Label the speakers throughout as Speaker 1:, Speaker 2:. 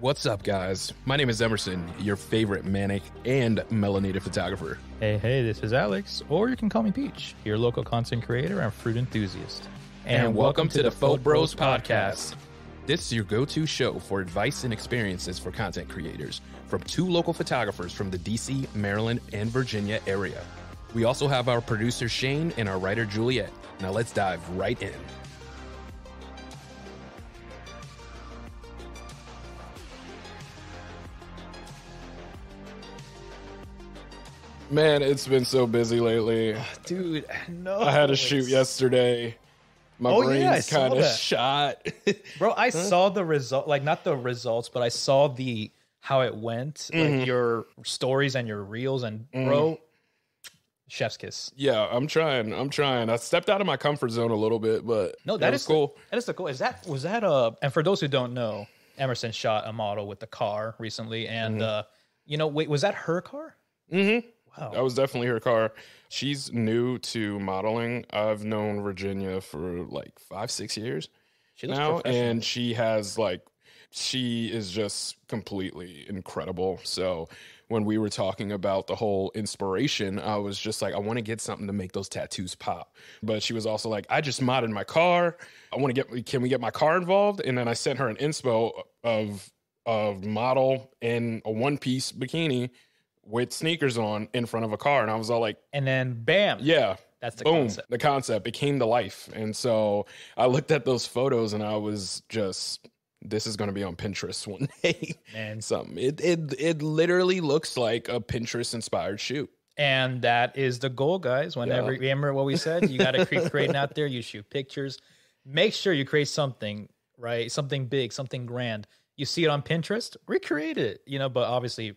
Speaker 1: What's up, guys? My name is Emerson, your favorite manic and melanated photographer.
Speaker 2: Hey, this is Alex, or you can call me Peach, your local content creator and fruit enthusiast.
Speaker 1: And welcome to the Phot-Bros Podcast. This is your go-to show for advice and experiences for content creators from two local photographers from the DC, Maryland, and Virginia area. We also have our producer Shane and our writer Juliet. Now let's dive right in. Man, it's been so busy lately.
Speaker 2: Dude, no.
Speaker 1: I had a shoot yesterday. My brain's kind of shot.
Speaker 2: Bro, I saw the result, like not the results, but I saw how it went, like your stories and your reels, and bro, chef's kiss.
Speaker 1: Yeah, I'm trying. I stepped out of my comfort zone a little bit, but
Speaker 2: no, that is cool. That is the cool. Was that and for those who don't know, Emerson shot a model with the car recently, and wait, was that her car?
Speaker 1: Mm-hmm.
Speaker 2: Wow.
Speaker 1: That was definitely her car. She's new to modeling. I've known Virginia for like 5-6 years now, and she is just completely incredible. So when we were talking about the whole inspiration, I was just like, I want to get something to make those tattoos pop. But she was also like, I just modded my car. Can we get my car involved? And then I sent her an inspo of model in a one-piece bikini with sneakers on in front of a car. And I was all like...
Speaker 2: And then, bam.
Speaker 1: Yeah.
Speaker 2: That's the
Speaker 1: concept. The concept. It came to life. And so I looked at those photos and I was just... This is going to be on Pinterest one day.
Speaker 2: Man.
Speaker 1: Something. It literally looks like a Pinterest-inspired shoot.
Speaker 2: And that is the goal, guys. Whenever remember what we said? You got to keep creating out there. You shoot pictures. Make sure you create something, right? Something big, something grand. You see it on Pinterest, recreate it. But obviously...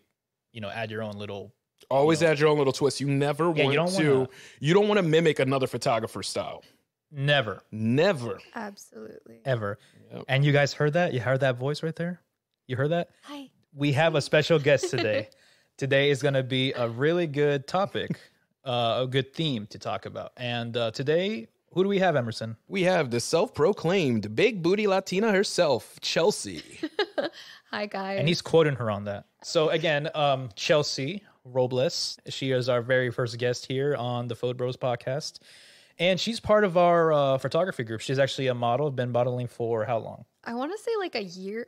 Speaker 2: add your own little...
Speaker 1: Always add your own little twist. You never want to... You don't want to mimic another photographer's style.
Speaker 2: Never.
Speaker 3: Absolutely.
Speaker 2: Ever.
Speaker 1: Yep.
Speaker 2: And you guys heard that? You heard that voice right there? You heard that?
Speaker 3: Hi.
Speaker 2: We have a special guest today. Today is going to be a really good topic, a good theme to talk about. And today, who do we have, Emerson?
Speaker 1: We have the self-proclaimed big booty Latina herself, Chelsey.
Speaker 3: Hi, guys.
Speaker 2: And he's quoting her on that. So again, Chelsey Robles, she is our very first guest here on the Phot-Bros Podcast. And she's part of our photography group. She's actually a model, been modeling for how long?
Speaker 3: I want to say like a year,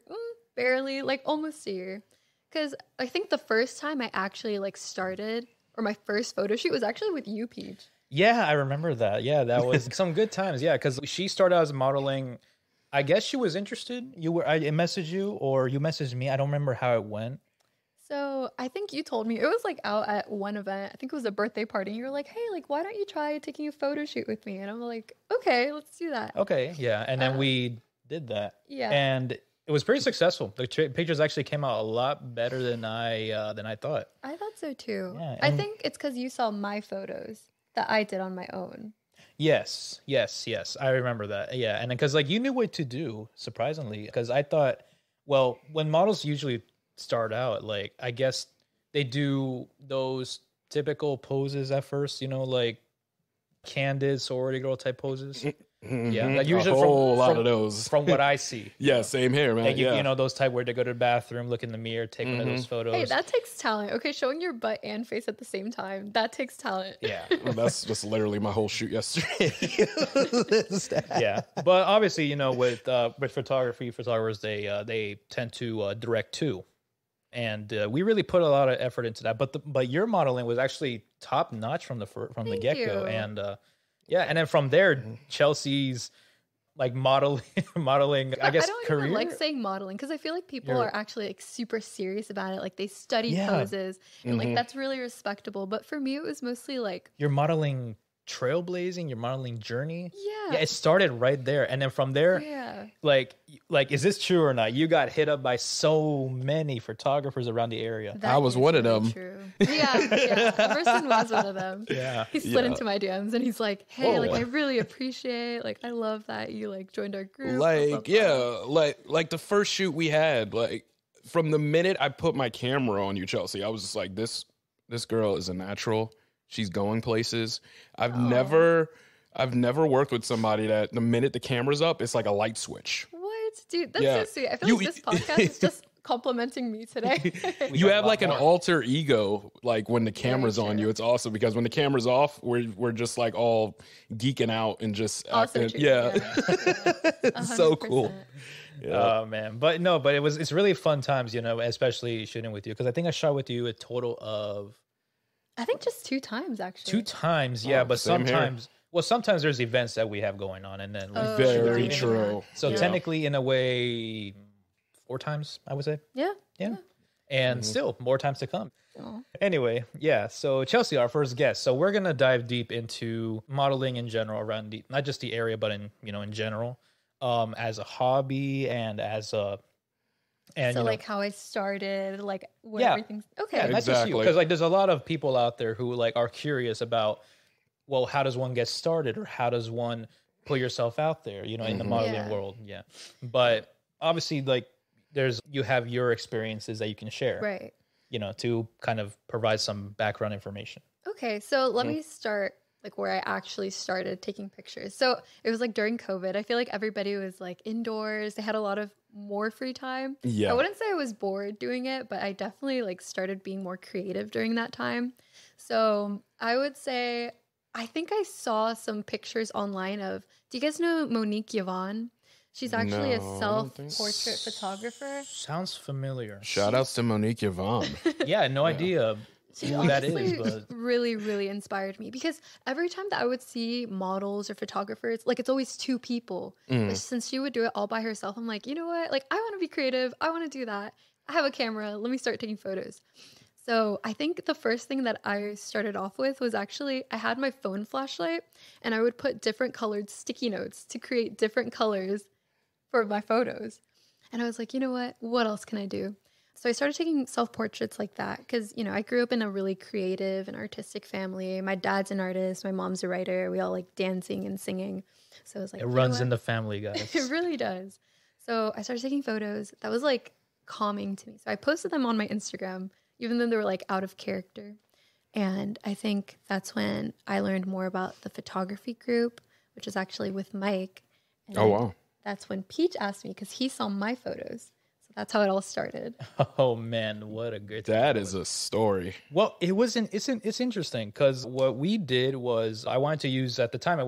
Speaker 3: barely, like almost a year. Because I think the first time I actually started, or my first photo shoot was actually with you, Peach.
Speaker 2: Yeah, I remember that. Yeah, that was some good times. Yeah, because she started out as modeling... I guess she was interested. I messaged you or you messaged me. I don't remember how it went.
Speaker 3: So I think you told me it was out at one event. I think it was a birthday party. You were like, hey, why don't you try taking a photo shoot with me? And I'm like, okay, let's do that.
Speaker 2: Okay, yeah. And then we did that.
Speaker 3: Yeah.
Speaker 2: And it was pretty successful. The pictures actually came out a lot better than I thought.
Speaker 3: I thought so too.
Speaker 2: Yeah,
Speaker 3: I think it's because you saw my photos that I did on my own.
Speaker 2: Yes. I remember that. Yeah. And because you knew what to do, surprisingly, because I thought, well, when models usually start out, I guess they do those typical poses at first, candid sorority girl type poses.
Speaker 1: Mm-hmm.
Speaker 2: Yeah. Usually
Speaker 1: a whole lot of those.
Speaker 2: From what I see.
Speaker 1: Yeah, same here, man.
Speaker 2: Those type where they go to the bathroom, look in the mirror, take one of those photos.
Speaker 3: Hey, that takes talent. Okay, showing your butt and face at the same time, that takes talent.
Speaker 2: Yeah.
Speaker 1: Well, that's just literally my whole shoot yesterday.
Speaker 2: Yeah. But obviously, with photographers, they tend to direct too. And we really put a lot of effort into that. But your modeling was actually top notch from the get-go. And and then from there, Chelsea's modeling, I guess,
Speaker 3: don't
Speaker 2: career.
Speaker 3: Even like saying modeling because I feel like people are actually super serious about it. They study poses and that's really respectable. But for me, it was mostly
Speaker 2: you're modeling trailblazing, your modeling journey.
Speaker 3: Yeah,
Speaker 2: it started right there, and then from there, is this true or not? You got hit up by so many photographers around the area.
Speaker 1: I was one of them.
Speaker 3: True. Yeah. Emerson was one of them.
Speaker 2: Yeah,
Speaker 3: he slid into my DMs and he's like, "Hey, I really appreciate, I love that you joined our group."
Speaker 1: The first shoot we had, from the minute I put my camera on you, Chelsey, I was just like, this girl is a natural. She's going places. I've never worked with somebody that the minute the camera's up, it's like a light switch.
Speaker 3: What? Dude, that's so sweet. I feel like this podcast is just complimenting me today.
Speaker 1: You have like an alter ego, like when the camera's on you. It's awesome because when the camera's off, we're just like all geeking out and just acting. Yeah. It's so cool.
Speaker 2: Yeah. Oh man, but it's really fun times, you know, especially shooting with you because I think I shot with you a total of,
Speaker 3: I think just 2 times actually.
Speaker 2: 2 times, yeah, but sometimes there's events that we have going on, and then
Speaker 1: very true.
Speaker 2: So technically, in a way, 4 times I would say. Yeah. And still more times to come. Oh. Anyway, yeah. So Chelsey, our first guest. So we're gonna dive deep into modeling in general, around not just the area, but in general. As a hobby and as a, and
Speaker 3: so like how I started, like where everything's okay.
Speaker 2: Yeah, that's just you, because like there's a lot of people out there who like are curious about, well, how does one get started, or how does one put yourself out there, you know, in the modeling world. Yeah, but obviously, like you have your experiences that you can share,
Speaker 3: right?
Speaker 2: You know, to kind of provide some background information.
Speaker 3: Okay, so let me start like where I actually started taking pictures. So it was like during COVID. I feel like everybody was like indoors. They had a lot of more free time. Yeah. I wouldn't say I was bored doing it, but I definitely like started being more creative during that time. So I would say, I think I saw some pictures online of, do you guys know Monique Yvonne? She's actually a self-portrait photographer.
Speaker 2: Sounds familiar.
Speaker 1: Shout outs to Monique Yvonne.
Speaker 2: Yeah, no idea.
Speaker 3: She honestly really, really inspired me because every time that I would see models or photographers, like it's always 2 people. But since she would do it all by herself, I'm like, you know what? Like I want to be creative. I want to do that. I have a camera. Let me start taking photos. So I think the first thing that I started off with was actually I had my phone flashlight and I would put different colored sticky notes to create different colors for my photos. And I was like, you know what else can I do? So I started taking self-portraits like that because, you know, I grew up in a really creative and artistic family. My dad's an artist. My mom's a writer. We all like dancing and singing. So I was like,
Speaker 2: it runs in the family, guys.
Speaker 3: It really does. So I started taking photos. That was like calming to me. So I posted them on my Instagram, even though they were like out of character. And I think that's when I learned more about the photography group, which is actually with Mike. And
Speaker 1: wow.
Speaker 3: That's when Peach asked me because he saw my photos. That's how it all started.
Speaker 2: Oh man, what a great
Speaker 1: that is a story.
Speaker 2: Well, it's interesting because what we did was I wanted to use at the time I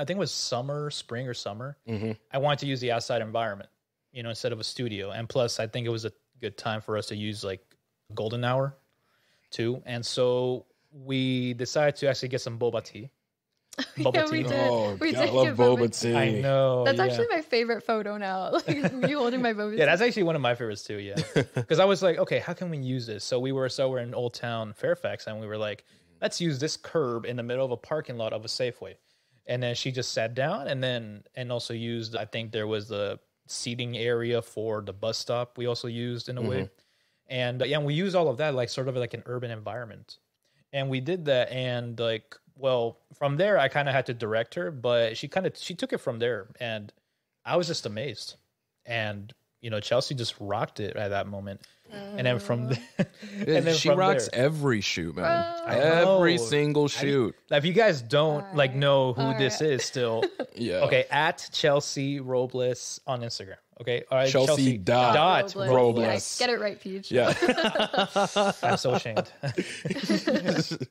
Speaker 2: think it was spring or summer. Mm-hmm. I wanted to use the outside environment, you know, instead of a studio. And plus I think it was a good time for us to use like golden hour too. And so we decided to actually get some boba tea.
Speaker 3: Yeah, we did.
Speaker 1: Oh,
Speaker 3: we
Speaker 1: I love boba tea.
Speaker 2: I know.
Speaker 3: That's actually my favorite photo now. Like you holding my boba tea.
Speaker 2: Yeah, that's actually one of my favorites too. Yeah, because I was like, okay, how can we use this? So we're in Old Town Fairfax, and we were like, let's use this curb in the middle of a parking lot of a Safeway. And then she just sat down, and also used. I think there was the seating area for the bus stop. We also used in a way, and and we used all of that like sort of like an urban environment, and we did that, and like. Well, from there, I kind of had to direct her, but she took it from there, and I was just amazed. And you know, Chelsey just rocked it at that moment, and then from there,
Speaker 1: she rocks every shoot, man. Every single shoot.
Speaker 2: If you guys don't like know who this is, still, okay, at Chelsey Robles on Instagram. Okay, all right,
Speaker 1: Chelsey dot Robles.
Speaker 3: Get it right, Peach.
Speaker 1: Yeah,
Speaker 2: I'm so ashamed.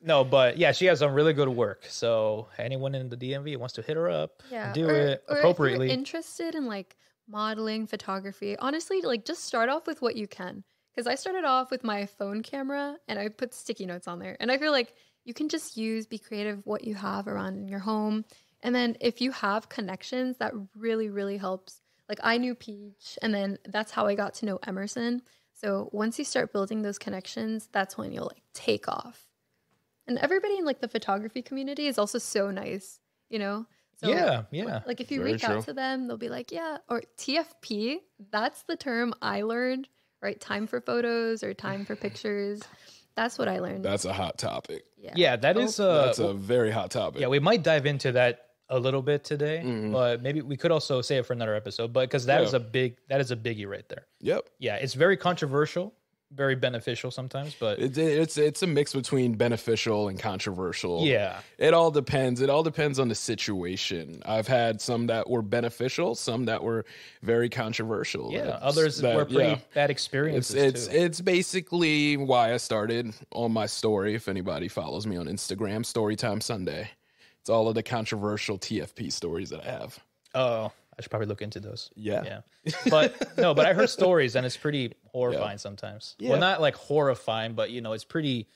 Speaker 2: No, but yeah, she has some really good work. So anyone in the DMV wants to hit her up, do it appropriately.
Speaker 3: If you're interested in like modeling, photography, honestly, like just start off with what you can. Because I started off with my phone camera and I put sticky notes on there, and I feel like you can just be creative what you have around in your home, and then if you have connections, that really, really helps. Like I knew Peach, and then that's how I got to know Emerson. So once you start building those connections, that's when you'll like take off. And everybody in like the photography community is also so nice, you know? So,
Speaker 2: yeah.
Speaker 3: Like if you reach out to them, they'll be like, yeah. Or TFP, that's the term I learned, right? Time for photos or time for pictures. That's what I learned.
Speaker 1: That's a hot topic.
Speaker 2: Yeah, that's
Speaker 1: a very hot topic.
Speaker 2: Yeah, we might dive into that a little bit today, but maybe we could also save it for another episode. But because that is a biggie right there.
Speaker 1: Yep.
Speaker 2: Yeah, it's very controversial. very beneficial sometimes, but
Speaker 1: it's a mix between beneficial and controversial.
Speaker 2: Yeah.
Speaker 1: It all depends. It all depends on the situation. I've had some that were beneficial, some that were very controversial.
Speaker 2: Yeah, others were pretty bad experiences too.
Speaker 1: It's basically why I started on my story. If anybody follows me on Instagram, Storytime Sunday. It's all of the controversial TFP stories that I have.
Speaker 2: Oh, I should probably look into those.
Speaker 1: Yeah.
Speaker 2: But I heard stories and it's pretty horrifying sometimes. Yeah. Well, not like horrifying, but it's pretty,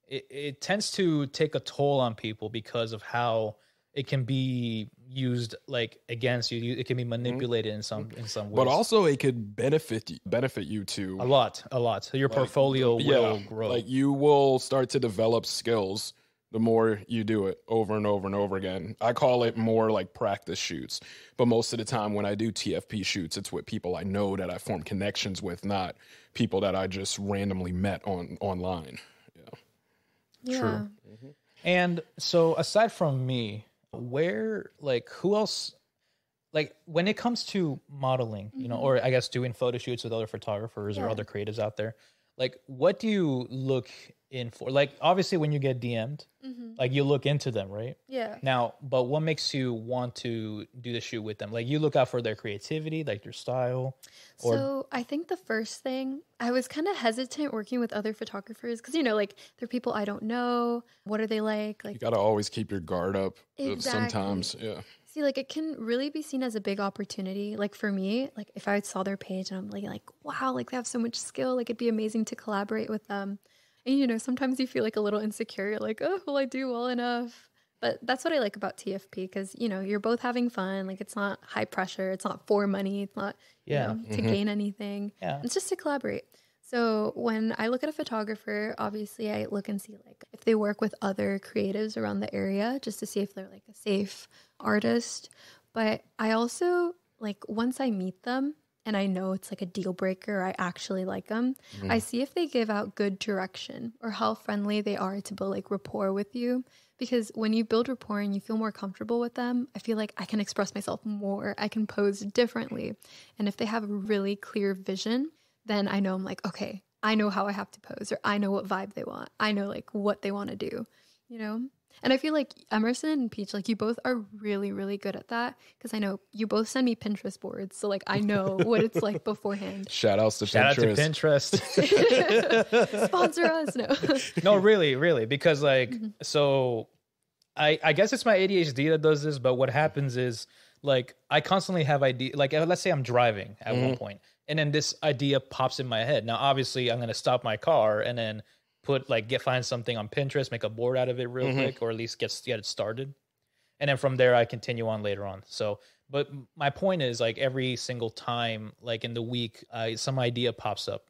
Speaker 2: it tends to take a toll on people because of how it can be used like against you. It can be manipulated in some ways.
Speaker 1: But also it could benefit you too.
Speaker 2: A lot. So your portfolio will grow.
Speaker 1: Like you will start to develop skills the more you do it over and over and over again. I call it more like practice shoots. But most of the time when I do TFP shoots, it's with people I know that I form connections with, not people that I just randomly met online.
Speaker 2: Yeah. True. Mm-hmm. And so aside from me, who else, like when it comes to modeling, or I guess doing photo shoots with other photographers or other creatives out there, like what do you look in for? Like obviously when you get DM'd, like you look into them, right?
Speaker 3: Yeah.
Speaker 2: Now, but what makes you want to do the shoot with them? Like you look out for their creativity, like their style.
Speaker 3: So I think the first thing, I was kind of hesitant working with other photographers because like they're people I don't know. What are they like? Like
Speaker 1: you gotta always keep your guard up.
Speaker 3: Exactly.
Speaker 1: Sometimes, yeah.
Speaker 3: See, like it can really be seen as a big opportunity. Like for me, like if I saw their page and I'm like, wow, like they have so much skill. Like it'd be amazing to collaborate with them. And, sometimes you feel like a little insecure. You're like, oh, will I do well enough? But that's what I like about TFP because, you're both having fun. Like it's not high pressure. It's not for money. It's not, to gain anything. Yeah. It's just to collaborate. So when I look at a photographer, obviously I look and see like if they work with other creatives around the area just to see if they're like a safe artist. But I also like once I meet them, and I know it's like a deal breaker, I actually like them, I see if they give out good direction or how friendly they are to build like rapport with you. Because when you build rapport and you feel more comfortable with them, I feel like I can express myself more. I can pose differently. And if they have a really clear vision, then I know I'm like, okay, I know how I have to pose or I know what vibe they want. I know like what they want to do, And I feel like Emerson and Peach, like you both are really, really good at that because I know you both send me Pinterest boards. So like I know what it's like beforehand.
Speaker 1: Shout out to
Speaker 2: Pinterest.
Speaker 3: Sponsor us.
Speaker 2: No, really. Because like, so I guess it's my ADHD that does this. But what happens is like I constantly have ideas. Like let's say I'm driving at one point and then this idea pops in my head. Now, obviously I'm going to stop my car and then find something on Pinterest, make a board out of it real quick, or at least get it started. And then from there, I continue on later on. So, but my point is like every single time, like in the week, some idea pops up.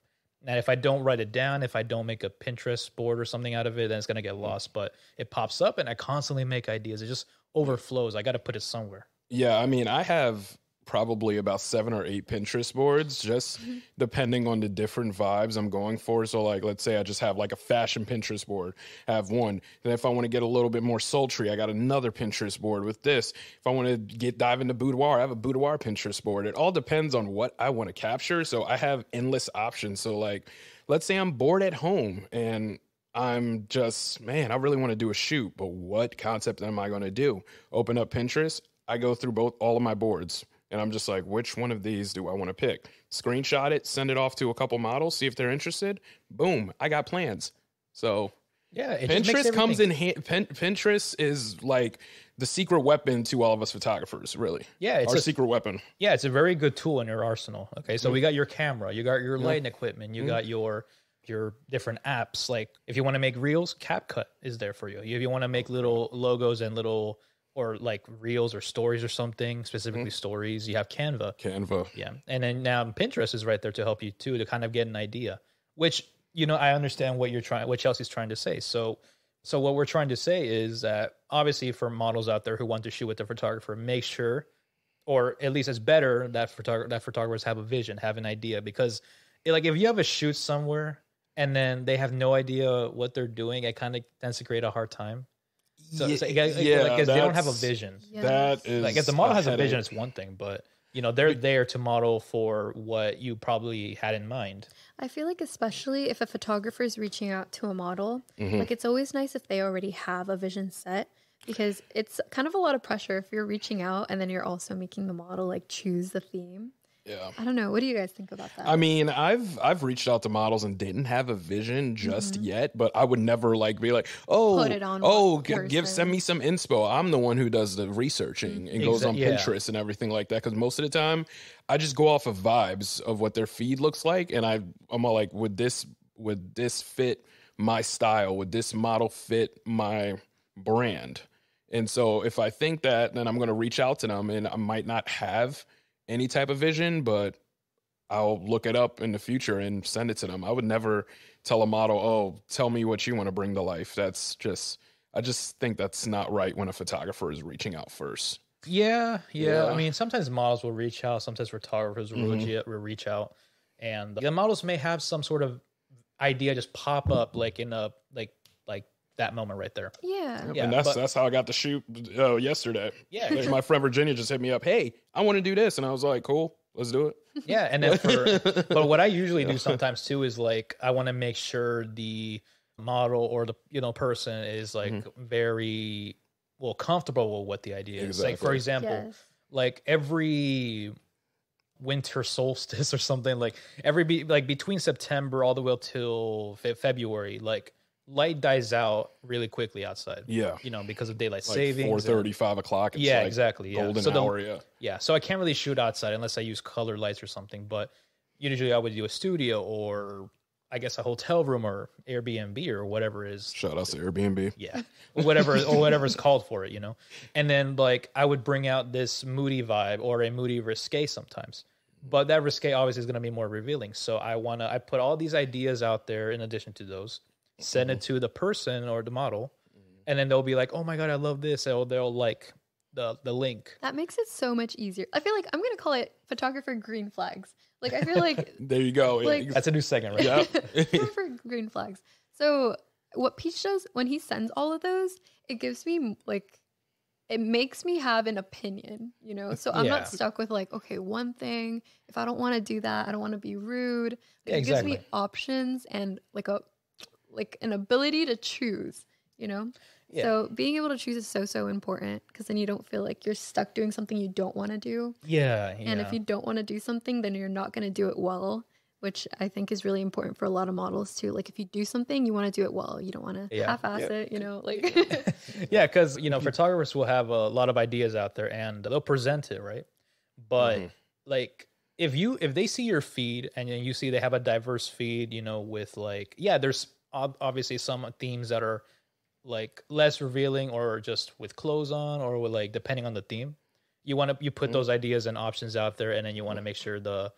Speaker 2: And if I don't write it down, if I don't make a Pinterest board or something out of it, then it's going to get lost. But it pops up and I constantly make ideas. It just overflows. I got to put it somewhere.
Speaker 1: Yeah. I mean, I have probably about 7 or 8 Pinterest boards, just depending on the different vibes I'm going for. So like, let's say I just have like a fashion Pinterest board, I have one. Then if I want to get a little bit more sultry, I got another Pinterest board with this. If I want to dive into boudoir, I have a boudoir Pinterest board. It all depends on what I want to capture. So I have endless options. So like, let's say I'm bored at home and I'm just, I really want to do a shoot, but what concept am I going to do? Open up Pinterest. I go through all of my boards. And I'm just like, which one of these do I want to pick? Screenshot it, send it off to a couple models, see if they're interested. Boom, I got plans. So
Speaker 2: yeah,
Speaker 1: Pinterest comes in hand. Pinterest is like the secret weapon to all of us photographers, really.
Speaker 2: Yeah, it's
Speaker 1: our secret weapon.
Speaker 2: Yeah, it's a very good tool in your arsenal. Okay, so we got your camera, you got your lighting equipment, you got your different apps. Like if you want to make reels, CapCut is there for you. If you want to make little logos and little or like reels or stories or something, specifically stories, you have Canva. Yeah. And then now Pinterest is right there to help you too, to kind of get an idea, which, I understand what Chelsey's trying to say. So what we're trying to say is that obviously for models out there who want to shoot with the photographer, make sure, or at least it's better that photographers have a vision, have an idea, because like if you have a shoot somewhere and then they have no idea what they're doing, it kind of tends to create a hard time. So, because they don't have a vision.
Speaker 1: That is
Speaker 2: like if the model has a vision, it's one thing, but you know, they're there to model for what you probably had in mind.
Speaker 3: I feel like especially if a photographer is reaching out to a model, like it's always nice if they already have a vision set, because it's kind of a lot of pressure if you're reaching out and then you're also making the model like choose the theme.
Speaker 1: Yeah.
Speaker 3: I don't know. What do you guys think about that?
Speaker 1: I mean, I've reached out to models and didn't have a vision just yet, but I would never like be like,
Speaker 3: Put it on
Speaker 1: send me some inspo. I'm the one who does the researching and goes on Pinterest and everything like that. Because most of the time, I just go off of vibes of what their feed looks like, and I'm all like, would this fit my style? Would this model fit my brand? And so if I think that, then I'm going to reach out to them, and I might not have any type of vision, but I'll look it up in the future and send it to them. I would never tell a model, oh, tell me what you want to bring to life. I just think that's not right when a photographer is reaching out first.
Speaker 2: Yeah. I mean, sometimes models will reach out, sometimes photographers will reach out, and the models may have some sort of idea just pop up like in a like that moment right there.
Speaker 3: Yeah.
Speaker 1: And that's how I got the shoot yesterday. Yeah. Like, my friend Virginia just hit me up. Hey, I want to do this. And I was like, cool, let's do it.
Speaker 2: Yeah. And then but what I usually do sometimes too is like, I want to make sure the model or the, you know, person is like very comfortable with what the idea is. Exactly. Like, for example, like every winter solstice or something, like between September all the way till February, like light dies out really quickly outside. Yeah. You know, because of daylight savings.
Speaker 1: 4:30, 5 o'clock. It's
Speaker 2: exactly.
Speaker 1: Golden hour,
Speaker 2: Yeah. So I can't really shoot outside unless I use colored lights or something. But usually I would do a studio or I guess a hotel room or Airbnb or whatever is.
Speaker 1: Shout out to Airbnb.
Speaker 2: Yeah. Whatever is called for it, you know. And then like I would bring out this moody vibe or a moody risque sometimes. But that risque obviously is going to be more revealing. So I put all these ideas out there in addition to those. Send it to the person or the model, and then they'll be like, "Oh my god, I love this!" Or they'll like the link.
Speaker 3: That makes it so much easier. I feel like I'm gonna call it photographer green flags. Like I feel like
Speaker 1: there you go.
Speaker 3: Like,
Speaker 2: that's a new segment, right?
Speaker 1: Yeah.
Speaker 3: Photographer green flags. So what Peach does when he sends all of those, it gives me like, it makes me have an opinion, you know. So I'm not stuck with like, okay, one thing. If I don't want to do that, I don't want to be rude. Like, it gives me options and like an ability to choose, you know? Yeah. So being able to choose is so important, because then you don't feel like you're stuck doing something you don't want to do.
Speaker 2: Yeah.
Speaker 3: And if you don't want to do something, then you're not going to do it well, which I think is really important for a lot of models too. Like if you do something, you want to do it well. You don't want to half-ass it, you know? Like
Speaker 2: yeah, because, you know, photographers will have a lot of ideas out there and they'll present it, right? But like if they see your feed and you see they have a diverse feed, you know, with like, there's obviously some themes that are like less revealing or just with clothes on or with like depending on the theme. You put those ideas and options out there, and then you want to make sure the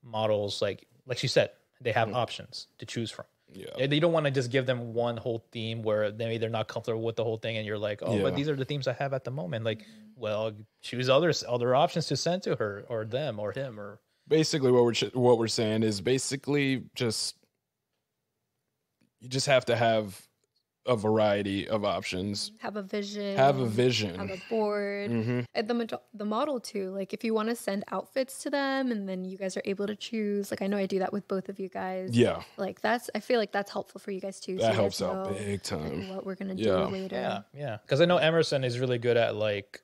Speaker 2: models like you said, they have options to choose from. Yeah. You don't want to just give them one whole theme where they're not comfortable with the whole thing and you're like, but these are the themes I have at the moment. Like, well, choose other options to send to her or them or him. Or
Speaker 1: basically what we're saying is basically just you just have to have a variety of options.
Speaker 3: Have a vision.
Speaker 1: Have a
Speaker 3: board. And the model too. Like if you want to send outfits to them and then you guys are able to choose. Like I know I do that with both of you guys.
Speaker 1: Yeah.
Speaker 3: Like I feel like that's helpful for you guys too.
Speaker 1: That helps out big time.
Speaker 3: Like what we're going to do later.
Speaker 2: Yeah. Because I know Emerson is really good at like,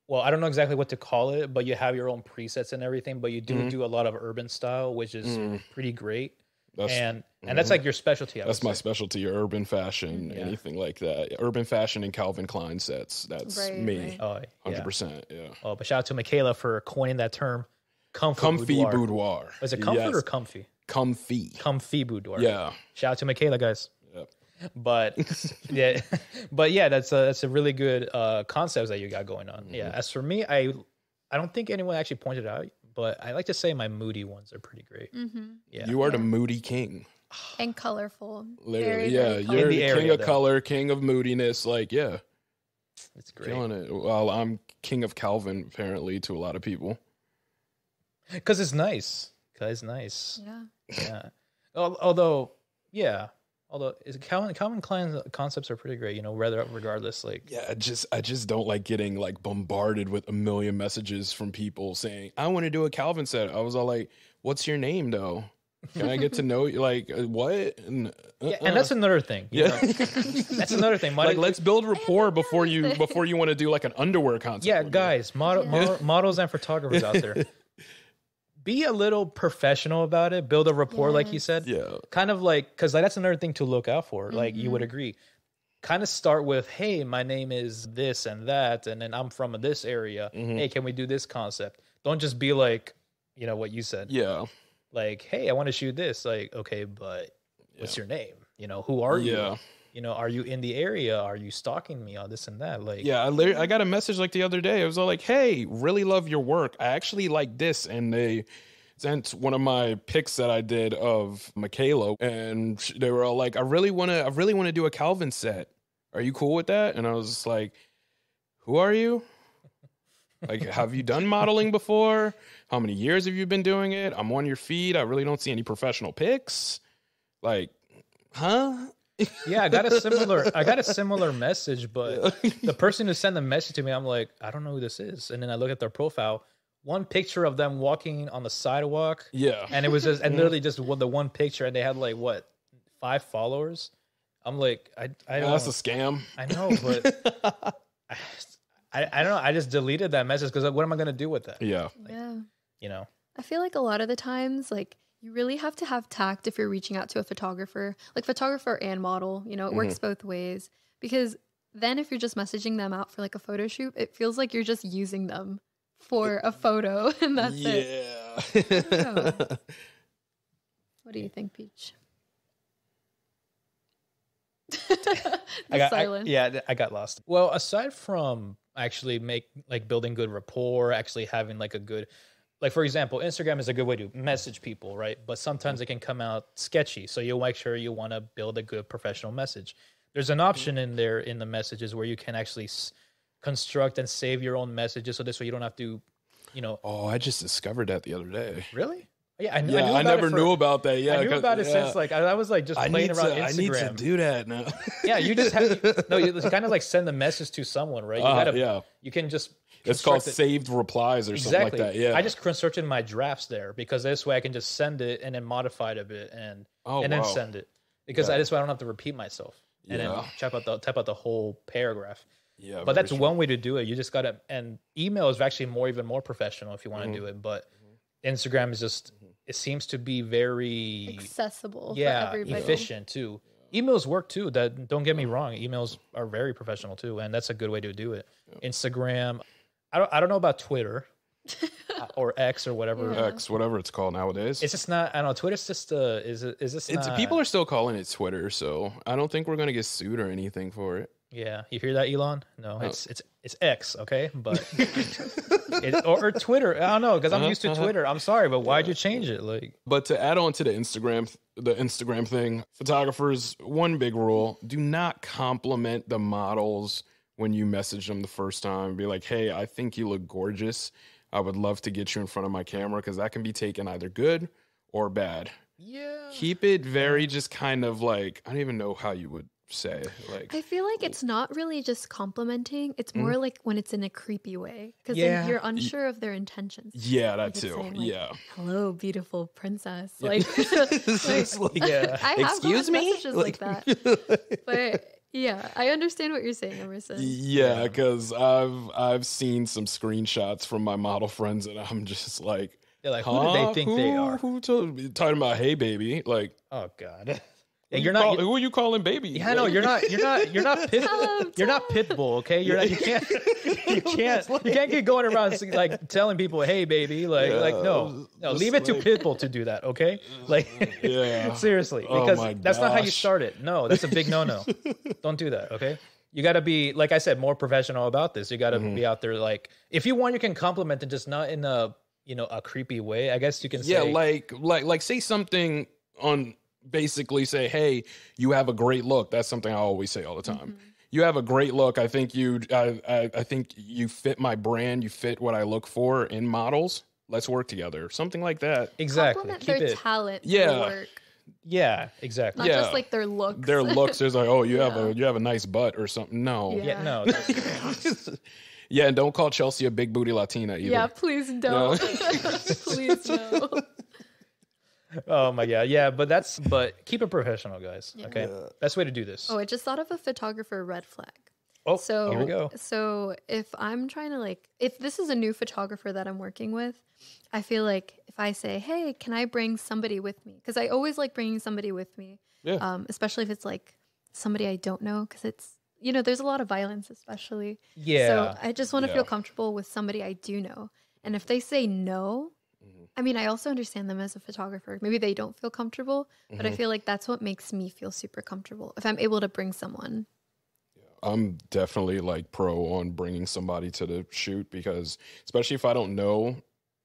Speaker 2: well, I don't know exactly what to call it, but you have your own presets and everything, but you do a lot of urban style, which is pretty great. And that's like your specialty.
Speaker 1: That's my specialty, urban fashion, anything like that. Urban fashion and Calvin Klein sets. That's me.
Speaker 3: Right.
Speaker 2: Oh,
Speaker 1: 100%. Yeah.
Speaker 2: Oh, but shout out to Michaela for coining that term.
Speaker 1: Comfy boudoir.
Speaker 2: Is it comfort or comfy? Comfy boudoir.
Speaker 1: Yeah.
Speaker 2: Shout out to Michaela, guys.
Speaker 1: Yep.
Speaker 2: But that's a really good concept that you got going on. Yeah. As for me, I don't think anyone actually pointed out, but I like to say my moody ones are pretty great.
Speaker 1: Yeah. You are the moody king.
Speaker 3: And colorful.
Speaker 1: Literally, very you're the king of color, king of moodiness. Like,
Speaker 2: it's great.
Speaker 1: Killing it. Well, I'm king of Calvin, apparently, to a lot of people.
Speaker 2: Because it's nice.
Speaker 3: Yeah.
Speaker 2: Although, Although common concepts are pretty great, you know, regardless. Like,
Speaker 1: yeah, I just don't like getting like bombarded with a million messages from people saying, I want to do a Calvin set. I was all like, what's your name though? Can I get to know you? Like, what? And
Speaker 2: that's another thing. You know? That's another thing.
Speaker 1: Like, let's build rapport before you want to do like an underwear concert.
Speaker 2: Yeah, guys, models and photographers out there. Be a little professional about it. Build a rapport, like you said.
Speaker 1: Yeah.
Speaker 2: Kind of like, because that's another thing to look out for. Like, you would agree. Kind of start with, hey, my name is this and that, and then I'm from this area. Hey, can we do this concept? Don't just be like, you know, what you said.
Speaker 1: Yeah.
Speaker 2: Like, hey, I want to shoot this. Like, okay, but what's your name? You know, who are you?
Speaker 1: Yeah.
Speaker 2: You know, are you in the area? Are you stalking me? All this and that. Like,
Speaker 1: yeah, I got a message like the other day. It was all like, hey, really love your work. I actually like this. And they sent one of my pics that I did of Michaela, and they were all like, I really want to do a Calvin set. Are you cool with that? And I was just like, who are you? Like, have you done modeling before? How many years have you been doing it? I'm on your feed. I really don't see any professional pics. Like, huh?
Speaker 2: Yeah, I got a similar message, but the person who sent the message to me, I'm like, I don't know who this is. And then I look at their profile, one picture of them walking on the sidewalk.
Speaker 1: Yeah.
Speaker 2: And it was just, and literally just the one picture, and they had like, what, 5 followers? I'm like, I don't.
Speaker 1: That's a scam.
Speaker 2: I know, but I don't know. I just deleted that message because what am I going to do with that?
Speaker 1: Yeah.
Speaker 2: Like, you know,
Speaker 3: I feel like a lot of the times, like, you really have to have tact if you're reaching out to a photographer, like photographer and model, you know, it works both ways, because then if you're just messaging them out for like a photo shoot, it feels like you're just using them for a photo and that's it. Yeah. What do you think, Peach?
Speaker 2: I got lost. Well, aside from actually building good rapport, actually having like a good, like, for example, Instagram is a good way to message people, right? But sometimes it can come out sketchy. So you'll make sure you want to build a good professional message. There's an option in there in the messages where you can actually construct and save your own messages. So this way you don't have to, you know.
Speaker 1: Oh, I just discovered that the other day.
Speaker 2: Really? Yeah,
Speaker 1: I never knew about that. Yeah,
Speaker 2: I knew about it since like I was like just playing around Instagram.
Speaker 1: I need to do that now.
Speaker 2: Yeah, you just have you kind of like send a message to someone, right? You can just.
Speaker 1: It's called saved replies or something like that. Yeah,
Speaker 2: I just constructed my drafts there because this way I can just send it and then modify it a bit and then send it, because this way I don't have to repeat myself and then type out the whole paragraph.
Speaker 1: Yeah,
Speaker 2: but that's one way to do it. You just gotta, and email is actually even more professional if you want to do it. But Instagram is just it seems to be very
Speaker 3: accessible. For everybody.
Speaker 2: Efficient too. Emails work too. That don't get me wrong. Emails are very professional too, and that's a good way to do it. Instagram. I don't know about Twitter or X or whatever.
Speaker 1: X, whatever it's called nowadays.
Speaker 2: It's just not. I don't know. Twitter's just
Speaker 1: people are still calling it Twitter, so I don't think we're gonna get sued or anything for it.
Speaker 2: Yeah, you hear that, Elon? No, it's X, okay, but or Twitter. I don't know, because I'm used to Twitter. I'm sorry, but why'd you change it? Like,
Speaker 1: but to add on to the Instagram thing, photographers, one big rule: do not compliment the models when you message them the first time. Be like, hey, I think you look gorgeous. I would love to get you in front of my camera, because that can be taken either good or bad.
Speaker 2: Yeah.
Speaker 1: Keep it very just kind of like, I don't even know how you would say. Like,
Speaker 3: I feel like it's not really just complimenting. It's more like when it's in a creepy way, because then you're unsure of their intentions.
Speaker 1: Yeah, that too.
Speaker 3: Saying, like,
Speaker 1: yeah.
Speaker 3: Hello, beautiful princess. Like, I have
Speaker 1: excuse me?
Speaker 3: messages like that. But yeah, I understand what you're saying, Emerson.
Speaker 1: Yeah, because I've seen some screenshots from my model friends, and I'm just like,
Speaker 2: they're like, who do they think they are?
Speaker 1: Who told me? Talking about, hey, baby, like,
Speaker 2: oh god.
Speaker 1: Who are you calling baby?
Speaker 2: Yeah, no, you're not Pitbull, okay? You can't get going around like telling people, hey baby, no, leave it to Pitbull to do that, okay? Like, seriously, because that's not how you start it. No, that's a big no. Don't do that, okay? You got to be, like I said, more professional about this. You got to be out there, like, if you want, you can compliment and just not in a creepy way. I guess you can say,
Speaker 1: like say something on. Basically say, hey, you have a great look. That's something I always say all the time. You have a great look. I think I think you fit my brand. You fit what I look for in models. Let's work together. Something like that.
Speaker 2: Exactly.
Speaker 3: Compliment their talent.
Speaker 1: Yeah.
Speaker 3: Work.
Speaker 2: Yeah, exactly.
Speaker 3: Not just like their looks.
Speaker 1: Their looks. There's like, oh, you have a nice butt or something. No.
Speaker 2: Yeah, no.
Speaker 1: Yeah, and don't call Chelsey a big booty Latina either.
Speaker 3: Yeah, please don't. Please no.
Speaker 2: Oh my god, yeah, but keep it professional, guys. Yeah. Okay, best way to do this.
Speaker 3: Oh, I just thought of a photographer red flag.
Speaker 2: Oh, so here we go.
Speaker 3: So if I'm trying to if this is a new photographer that I'm working with, I feel like if I say, hey, can I bring somebody with me? Because I always like bringing somebody with me, especially if it's like somebody I don't know, because it's, there's a lot of violence, especially.
Speaker 2: Yeah.
Speaker 3: So I just want to feel comfortable with somebody I do know. And if they say no, I mean, I also understand them as a photographer. Maybe they don't feel comfortable, but I feel like that's what makes me feel super comfortable. If I'm able to bring someone.
Speaker 1: I'm definitely pro on bringing somebody to the shoot, because especially if I don't know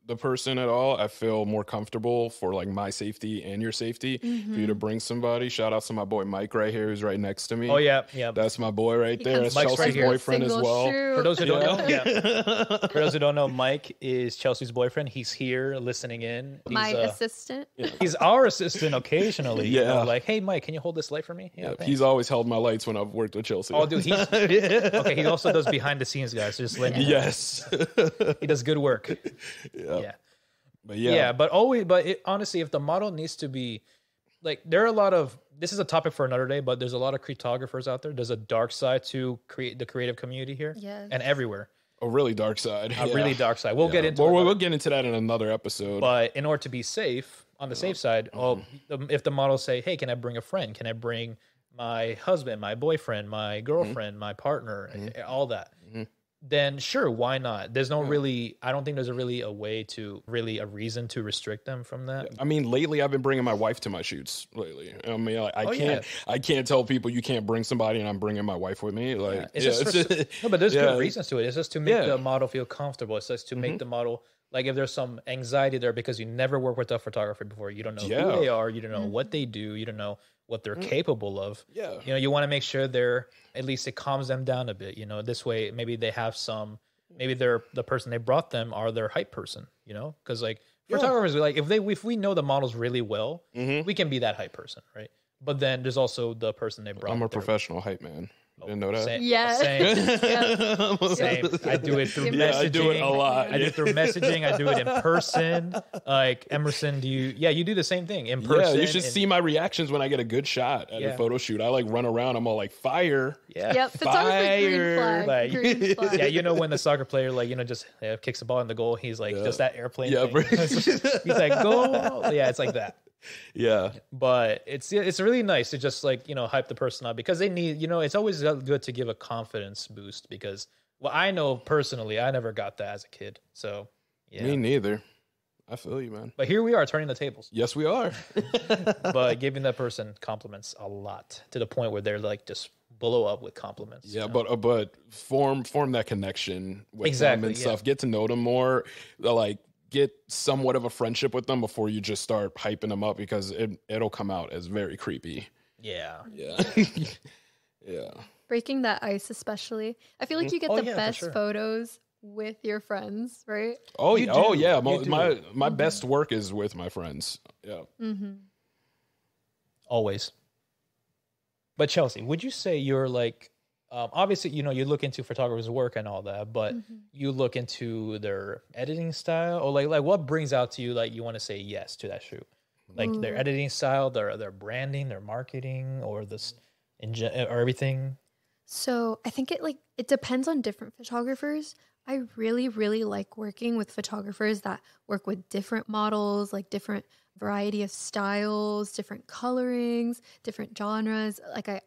Speaker 1: the person at all, I feel more comfortable for my safety and your safety for you to bring somebody. Shout out to my boy Mike right here, who's right next to me.
Speaker 2: Oh yeah,
Speaker 1: that's my boy right there. That's
Speaker 2: Mike's
Speaker 1: Chelsea's boyfriend as well.
Speaker 2: For those who don't know, for those who don't know, Mike is Chelsea's boyfriend. He's here listening in. He's
Speaker 3: my assistant.
Speaker 2: He's our assistant occasionally. Hey Mike, can you hold this light for me?
Speaker 1: Yeah, he's always held my lights when I've worked with Chelsea.
Speaker 2: Oh, dude, okay. He also does behind the scenes, guys. Just let me know.
Speaker 1: Yes,
Speaker 2: he does good work. Yeah. But honestly, if the model needs to be there are a lot of, this is a topic for another day, but there's a lot of photographers out there. There's a dark side to create the creative community here, and everywhere.
Speaker 1: A really dark side.
Speaker 2: A really dark side. We'll get into.
Speaker 1: We'll get into that in another episode.
Speaker 2: But in order to be safe, on the safe side, if the models say, "Hey, can I bring a friend? Can I bring my husband, my boyfriend, my girlfriend, my partner, all that?" Then sure, why not? There's no really, I don't think there's a reason to restrict them from that.
Speaker 1: I mean, lately I've been bringing my wife to my shoots lately. I mean, I can't tell people you can't bring somebody and I'm bringing my wife with me.
Speaker 2: No, but there's good reasons to it. It's just to make the model feel comfortable. It's just to make the model, if there's some anxiety there because you never worked with a photographer before, you don't know who they are, you don't know what they do, you don't know what they're capable of.
Speaker 1: Yeah.
Speaker 2: You want to make sure at least it calms them down a bit. This way, maybe they have maybe the person they brought them are their hype person, because photographers, if we know the models really well, we can be that hype person, right? But then there's also the person they brought.
Speaker 1: I'm a professional hype man. Didn't know that?
Speaker 2: Same. I do it through messaging.
Speaker 1: I do it a lot.
Speaker 2: I do it through messaging. I do it in person. Emerson, you do the same thing in person.
Speaker 1: Yeah, you should see my reactions when I get a good shot at a photo shoot. I run around. I'm all fire.
Speaker 3: Yeah. Yep. Fire. Green flag.
Speaker 2: Yeah, when the soccer player just kicks the ball in the goal, he's just that airplane thing. He's like, go. Yeah, it's like that.
Speaker 1: Yeah,
Speaker 2: but it's really nice to just hype the person up, because they need, it's always good to give a confidence boost, because I know personally I never got that as a kid, so
Speaker 1: me neither. I feel you, man.
Speaker 2: But here we are turning the tables.
Speaker 1: Yes, we are.
Speaker 2: But giving that person compliments a lot, to the point where they're just blow up with compliments.
Speaker 1: Yeah, but form that connection with them and stuff. Get to know them more. Get somewhat of a friendship with them before you just start hyping them up, because it'll come out as very creepy.
Speaker 2: Yeah.
Speaker 1: Yeah.
Speaker 3: Breaking that ice, especially. I feel like you get the best photos with your friends, right?
Speaker 1: Oh yeah. My best work is with my friends. Yeah.
Speaker 2: Always. But Chelsey, would you say you're obviously, you look into photographers' work and all that, but you look into their editing style, or what brings out to you, you want to say yes to that shoot? Their editing style, their branding, their marketing, or or everything?
Speaker 3: So I think it depends on different photographers. I really, really like working with photographers that work with different models, different variety of styles, different colorings, different genres.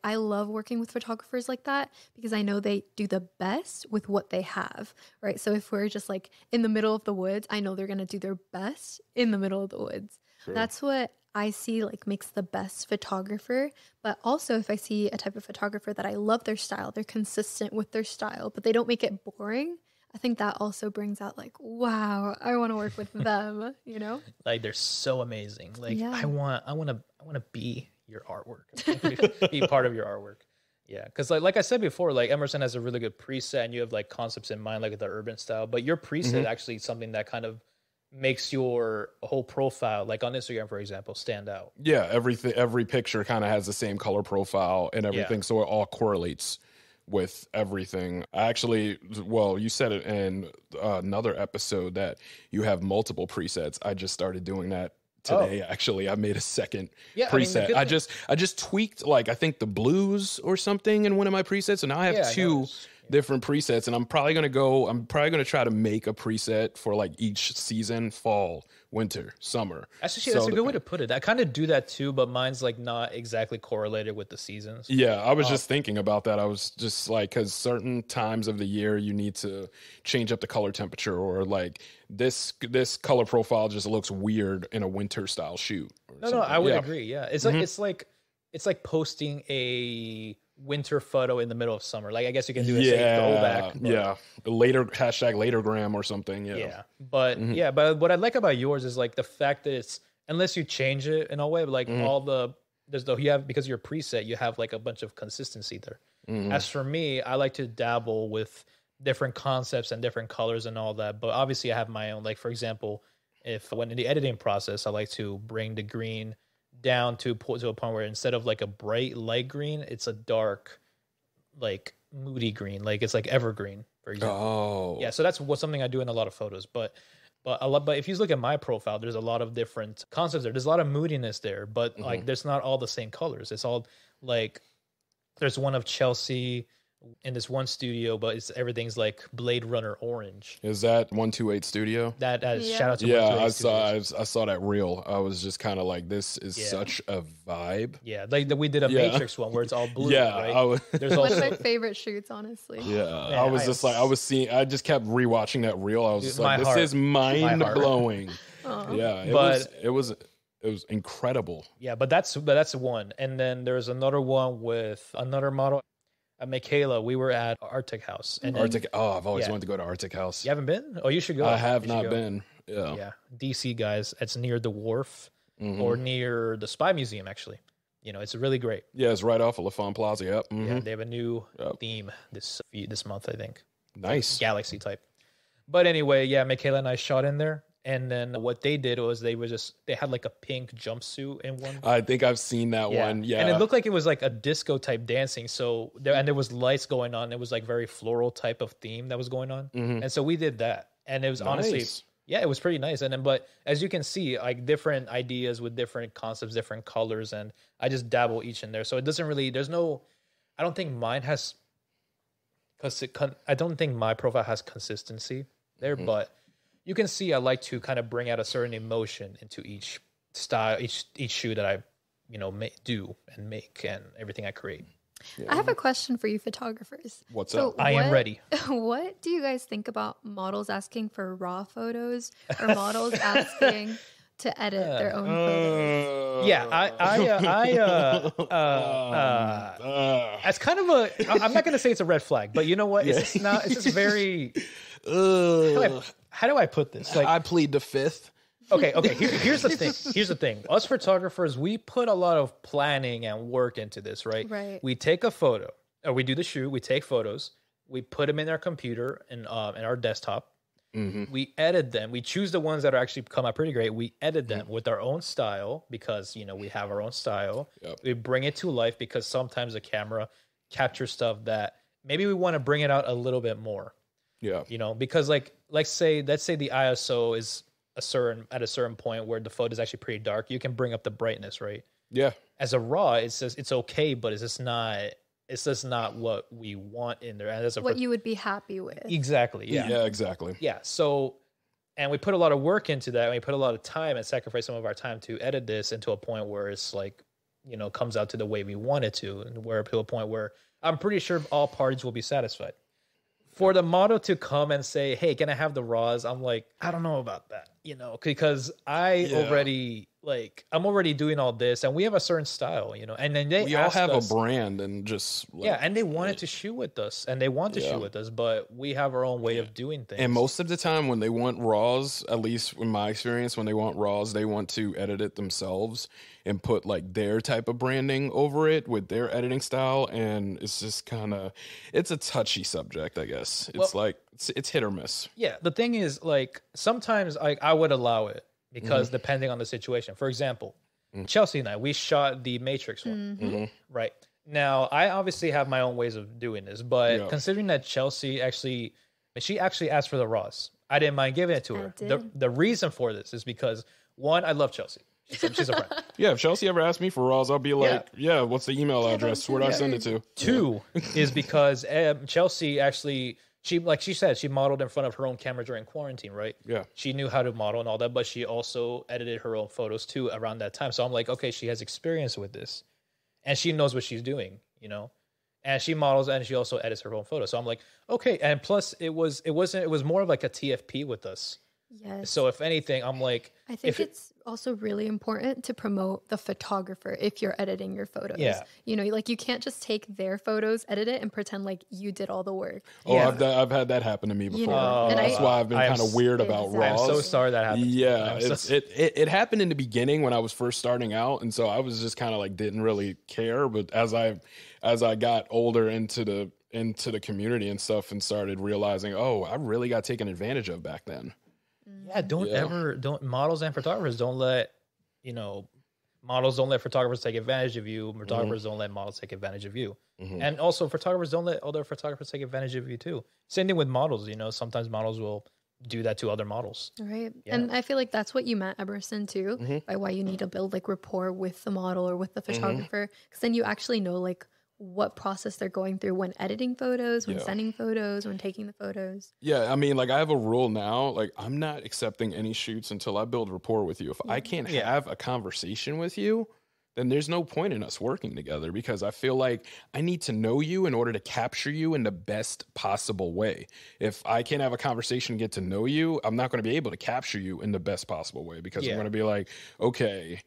Speaker 3: I love working with photographers like that, because I know they do the best with what they have, right? So if we're just in the middle of the woods, I know they're going to do their best in the middle of the woods. True. That's what I see makes the best photographer. But also, if I see a type of photographer that I love their style, they're consistent with their style, but they don't make it boring, I think that also brings out wow, I want to work with them,
Speaker 2: they're so amazing. I want to be your artwork, be part of your artwork. Yeah, because like I said before, Emerson has a really good preset, and you have concepts in mind, the urban style. But your preset actually something that kind of makes your whole profile, like on Instagram, for example, stand out.
Speaker 1: Yeah, every picture kind of has the same color profile and everything, so it all correlates with everything. You said it in another episode that you have multiple presets. I just started doing that today. Actually, I made a second preset. I just tweaked, like, I think the blues or something in one of my presets, and now I have two different presets, and I'm probably gonna try to make a preset for like each season: fall, winter, summer.
Speaker 2: That's a good way to put it. I kind of do that too, but mine's like not exactly correlated with the seasons.
Speaker 1: Yeah, I was just thinking about that. I was just like, because certain times of the year you need to change up the color temperature, or like this color profile just looks weird in a winter style shoot.
Speaker 2: No, I would agree. Yeah, it's like posting a winter photo in the middle of summer. Like, I guess you can do a throwback.
Speaker 1: Later latergram or something.
Speaker 2: But what I like about yours is like the fact that it's, unless you change it in a way, but like because you're preset, you have like a bunch of consistency there. As for me, I like to dabble with different concepts and different colors and all that, but obviously I have my own. Like, for example, when in the editing process, I like to bring the green down to a point where instead of like a bright light green, it's a dark, like moody green, like it's like evergreen, for example. So that's something I do in a lot of photos. But if you look at my profile, there's a lot of different concepts there. There's a lot of moodiness there, but like there's not all the same colors. It's all like, there's one of Chelsey in this one studio, but everything's like Blade Runner orange.
Speaker 1: Is that 128 Studio?
Speaker 2: That shout out to 128
Speaker 1: I saw that reel. I was just kind of like, this is such a vibe.
Speaker 2: Yeah, like we did a Matrix one where it's all blue. Right?
Speaker 3: There's one of my favorite shoots, honestly.
Speaker 1: I just kept rewatching that reel. I was just like, this is mind blowing. It was incredible.
Speaker 2: Yeah, but that's one. And then there's another one with another model. Michaela, we were at Arctic House. And I've
Speaker 1: always wanted to go to Arctic House.
Speaker 2: You haven't been? Oh, you should go.
Speaker 1: I have not been.
Speaker 2: Yeah. DC, guys. It's near the wharf or near the Spy Museum, actually. It's really great.
Speaker 1: Yeah, it's right off of LaFon Plaza. Yep.
Speaker 2: Yeah, they have a new theme this month, I think.
Speaker 1: Nice.
Speaker 2: Galaxy type. But anyway, Michaela and I shot in there. And then what they did was they had like a pink jumpsuit in one.
Speaker 1: I think I've seen that one. Yeah.
Speaker 2: And it looked like it was like a disco type dancing. So there was lights going on. It was like very floral type of theme that was going on. And so we did that. And it was honestly, it was pretty nice. And then, but as you can see, like different ideas with different concepts, different colors. And I just dabble each in there. So it doesn't really, I don't think mine has, I don't think my profile has consistency there, but you can see I like to kind of bring out a certain emotion into each style, each shoe that I, do and make and everything I create.
Speaker 3: I have a question for you photographers.
Speaker 1: What's up?
Speaker 2: I am ready.
Speaker 3: What do you guys think about models asking for raw photos or models asking to edit their own photos?
Speaker 2: As kind of I'm not going to say it's a red flag, but you know what? It's just very, how do I put this? Like,
Speaker 1: I plead the fifth.
Speaker 2: Okay. Here's the thing. Us photographers, we put a lot of planning and work into this, right?
Speaker 3: Right.
Speaker 2: We take a photo, or we do the shoot. We take photos. We put them in our computer and in our desktop. We edit them. We choose the ones that are actually come out pretty great. We edit them with our own style because we have our own style. Yep. We bring it to life because sometimes the camera captures stuff that maybe we want to bring it out a little bit more.
Speaker 1: Yeah.
Speaker 2: Because let's say the ISO is at a certain point where the photo is actually pretty dark. You can bring up the brightness, right?
Speaker 1: Yeah.
Speaker 2: As a raw, it's okay, but it's just not what we want in there. And
Speaker 3: what you would be happy with.
Speaker 2: Exactly. Yeah.
Speaker 1: Yeah, exactly.
Speaker 2: Yeah. So, and we put a lot of work into that. And we put a lot of time and sacrifice some of our time to edit this into a point where it's like, comes out to the way we want it to, and to a point where I'm pretty sure all parties will be satisfied. For the model to come and say, "Hey, can I have the raws?" I'm like, I don't know about that, because I'm already doing all this, and we have a certain style, and then we all have
Speaker 1: a brand, and just
Speaker 2: and they wanted to shoot with us, and they want to shoot with us, but we have our own way of doing things.
Speaker 1: And most of the time, when they want raws, at least in my experience, when they want raws, they want to edit it themselves and put like their type of branding over it with their editing style, and it's just it's a touchy subject, I guess. It's it's hit or miss.
Speaker 2: Yeah, the thing is, like, sometimes I would allow it because depending on the situation. For example, Chelsey and I, we shot the Matrix one, right? Now, I obviously have my own ways of doing this, but considering that Chelsey actually asked for the RAWs, I didn't mind giving it to her. The reason for this is because, one, I love Chelsey. She's a friend.
Speaker 1: Yeah, if Chelsey ever asks me for RAWs, I'll be like, yeah what's the email address? Where do I send it to?
Speaker 2: Two is because Chelsey actually, like she said, she modeled in front of her own camera during quarantine, right? Yeah. She knew how to model and all that, but she also edited her own photos too around that time. So I'm like, okay, she has experience with this. And she knows what she's doing, you know? And she models and she also edits her own photos. So I'm like, okay. And plus it was more of like a TFP with us.
Speaker 3: Yes.
Speaker 2: So if anything, I'm like,
Speaker 3: I think it's also really important to promote the photographer if you're editing your photos. Yeah. You know, like you can't just take their photos, edit it, and pretend like you did all the work.
Speaker 1: Oh, yeah. I've had that happen to me before. You know, that's why I've been kind of weird about RAWs.
Speaker 2: I'm so sorry that happened.
Speaker 1: Yeah, it happened in the beginning when I was first starting out, and so I was just kind of like didn't really care. But as I got older into the community and stuff, and started realizing, oh, I really got taken advantage of back then.
Speaker 2: Yeah, don't models and photographers don't let models don't let photographers take advantage of you. Photographers don't let models take advantage of you. And also photographers don't let other photographers take advantage of you too. Same thing with models, you know, sometimes models will do that to other models.
Speaker 3: Right. Yeah. And I feel like that's what you meant, Emerson, too, by why you need to build like rapport with the model or with the photographer. Because then you actually know like what process they're going through when editing photos, when sending photos, when taking the photos.
Speaker 1: Yeah, I mean, like I have a rule now, like I'm not accepting any shoots until I build rapport with you. If I can't have a conversation with you, then there's no point in us working together, because I feel like I need to know you in order to capture you in the best possible way. If I can't have a conversation and get to know you, I'm not going to be able to capture you in the best possible way, because I'm going to be like, okay,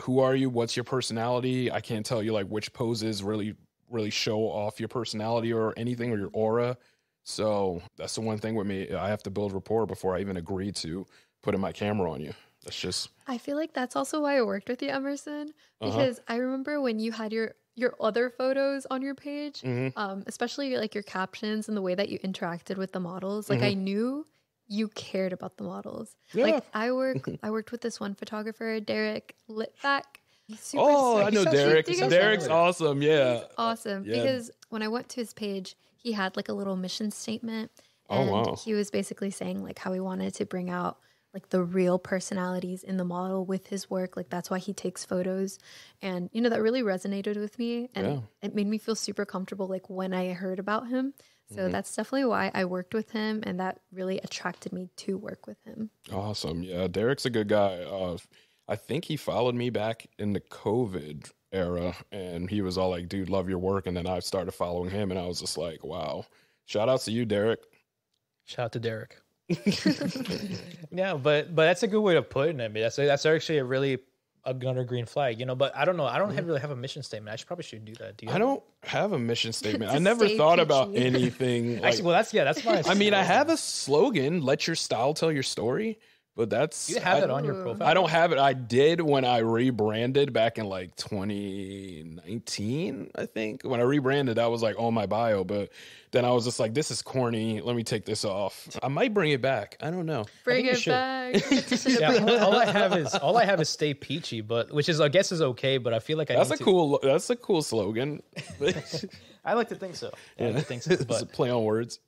Speaker 1: who are you? What's your personality? I can't tell you like which poses really show off your personality or anything, or your aura. So that's the one thing with me. I have to build rapport before I even agree to putting my camera on you. That's just.
Speaker 3: I feel like that's also why I worked with you, Emerson, because I remember when you had your other photos on your page, especially like your captions and the way that you interacted with the models. Like I knew you cared about the models. Yeah. Like I worked with this one photographer, Derek Litvack.
Speaker 1: I know Derek. Derek's awesome. Yeah.
Speaker 3: He's awesome. Yeah. Because when I went to his page, he had like a little mission statement. And he was basically saying like how he wanted to bring out like the real personalities in the model with his work. Like that's why he takes photos. And, you know, that really resonated with me. And it made me feel super comfortable like when I heard about him. So that's definitely why I worked with him, and that really attracted me to work with him.
Speaker 1: Awesome. Yeah, Derek's a good guy. I think he followed me back in the COVID era, and he was all like, dude, love your work. And then I started following him, and I was just like, wow. Shout out to you, Derek.
Speaker 2: Shout out to Derek. Yeah, but that's a good way to put it. I mean, that's actually a really another green flag, you know, but I don't know. I don't really have a mission statement. I probably should do that. Do you?
Speaker 1: I don't have a mission statement. I never thought about anything. Like,
Speaker 2: actually, well, that's fine.
Speaker 1: I mean, I have a slogan, let your style tell your story, but that's.
Speaker 2: You have that on your profile?
Speaker 1: I don't have it. I did when I rebranded back in like 2019, I think. When I rebranded, I was like on my bio, but then I was just like, this is corny. Let me take this off. I might bring it back. I don't know.
Speaker 3: Bring it back.
Speaker 2: All I have is stay peachy, but which is, I guess, is okay. But I feel like
Speaker 1: that's a cool slogan.
Speaker 2: I like to think so. Yeah, I like to think so. But
Speaker 1: it's a play on words.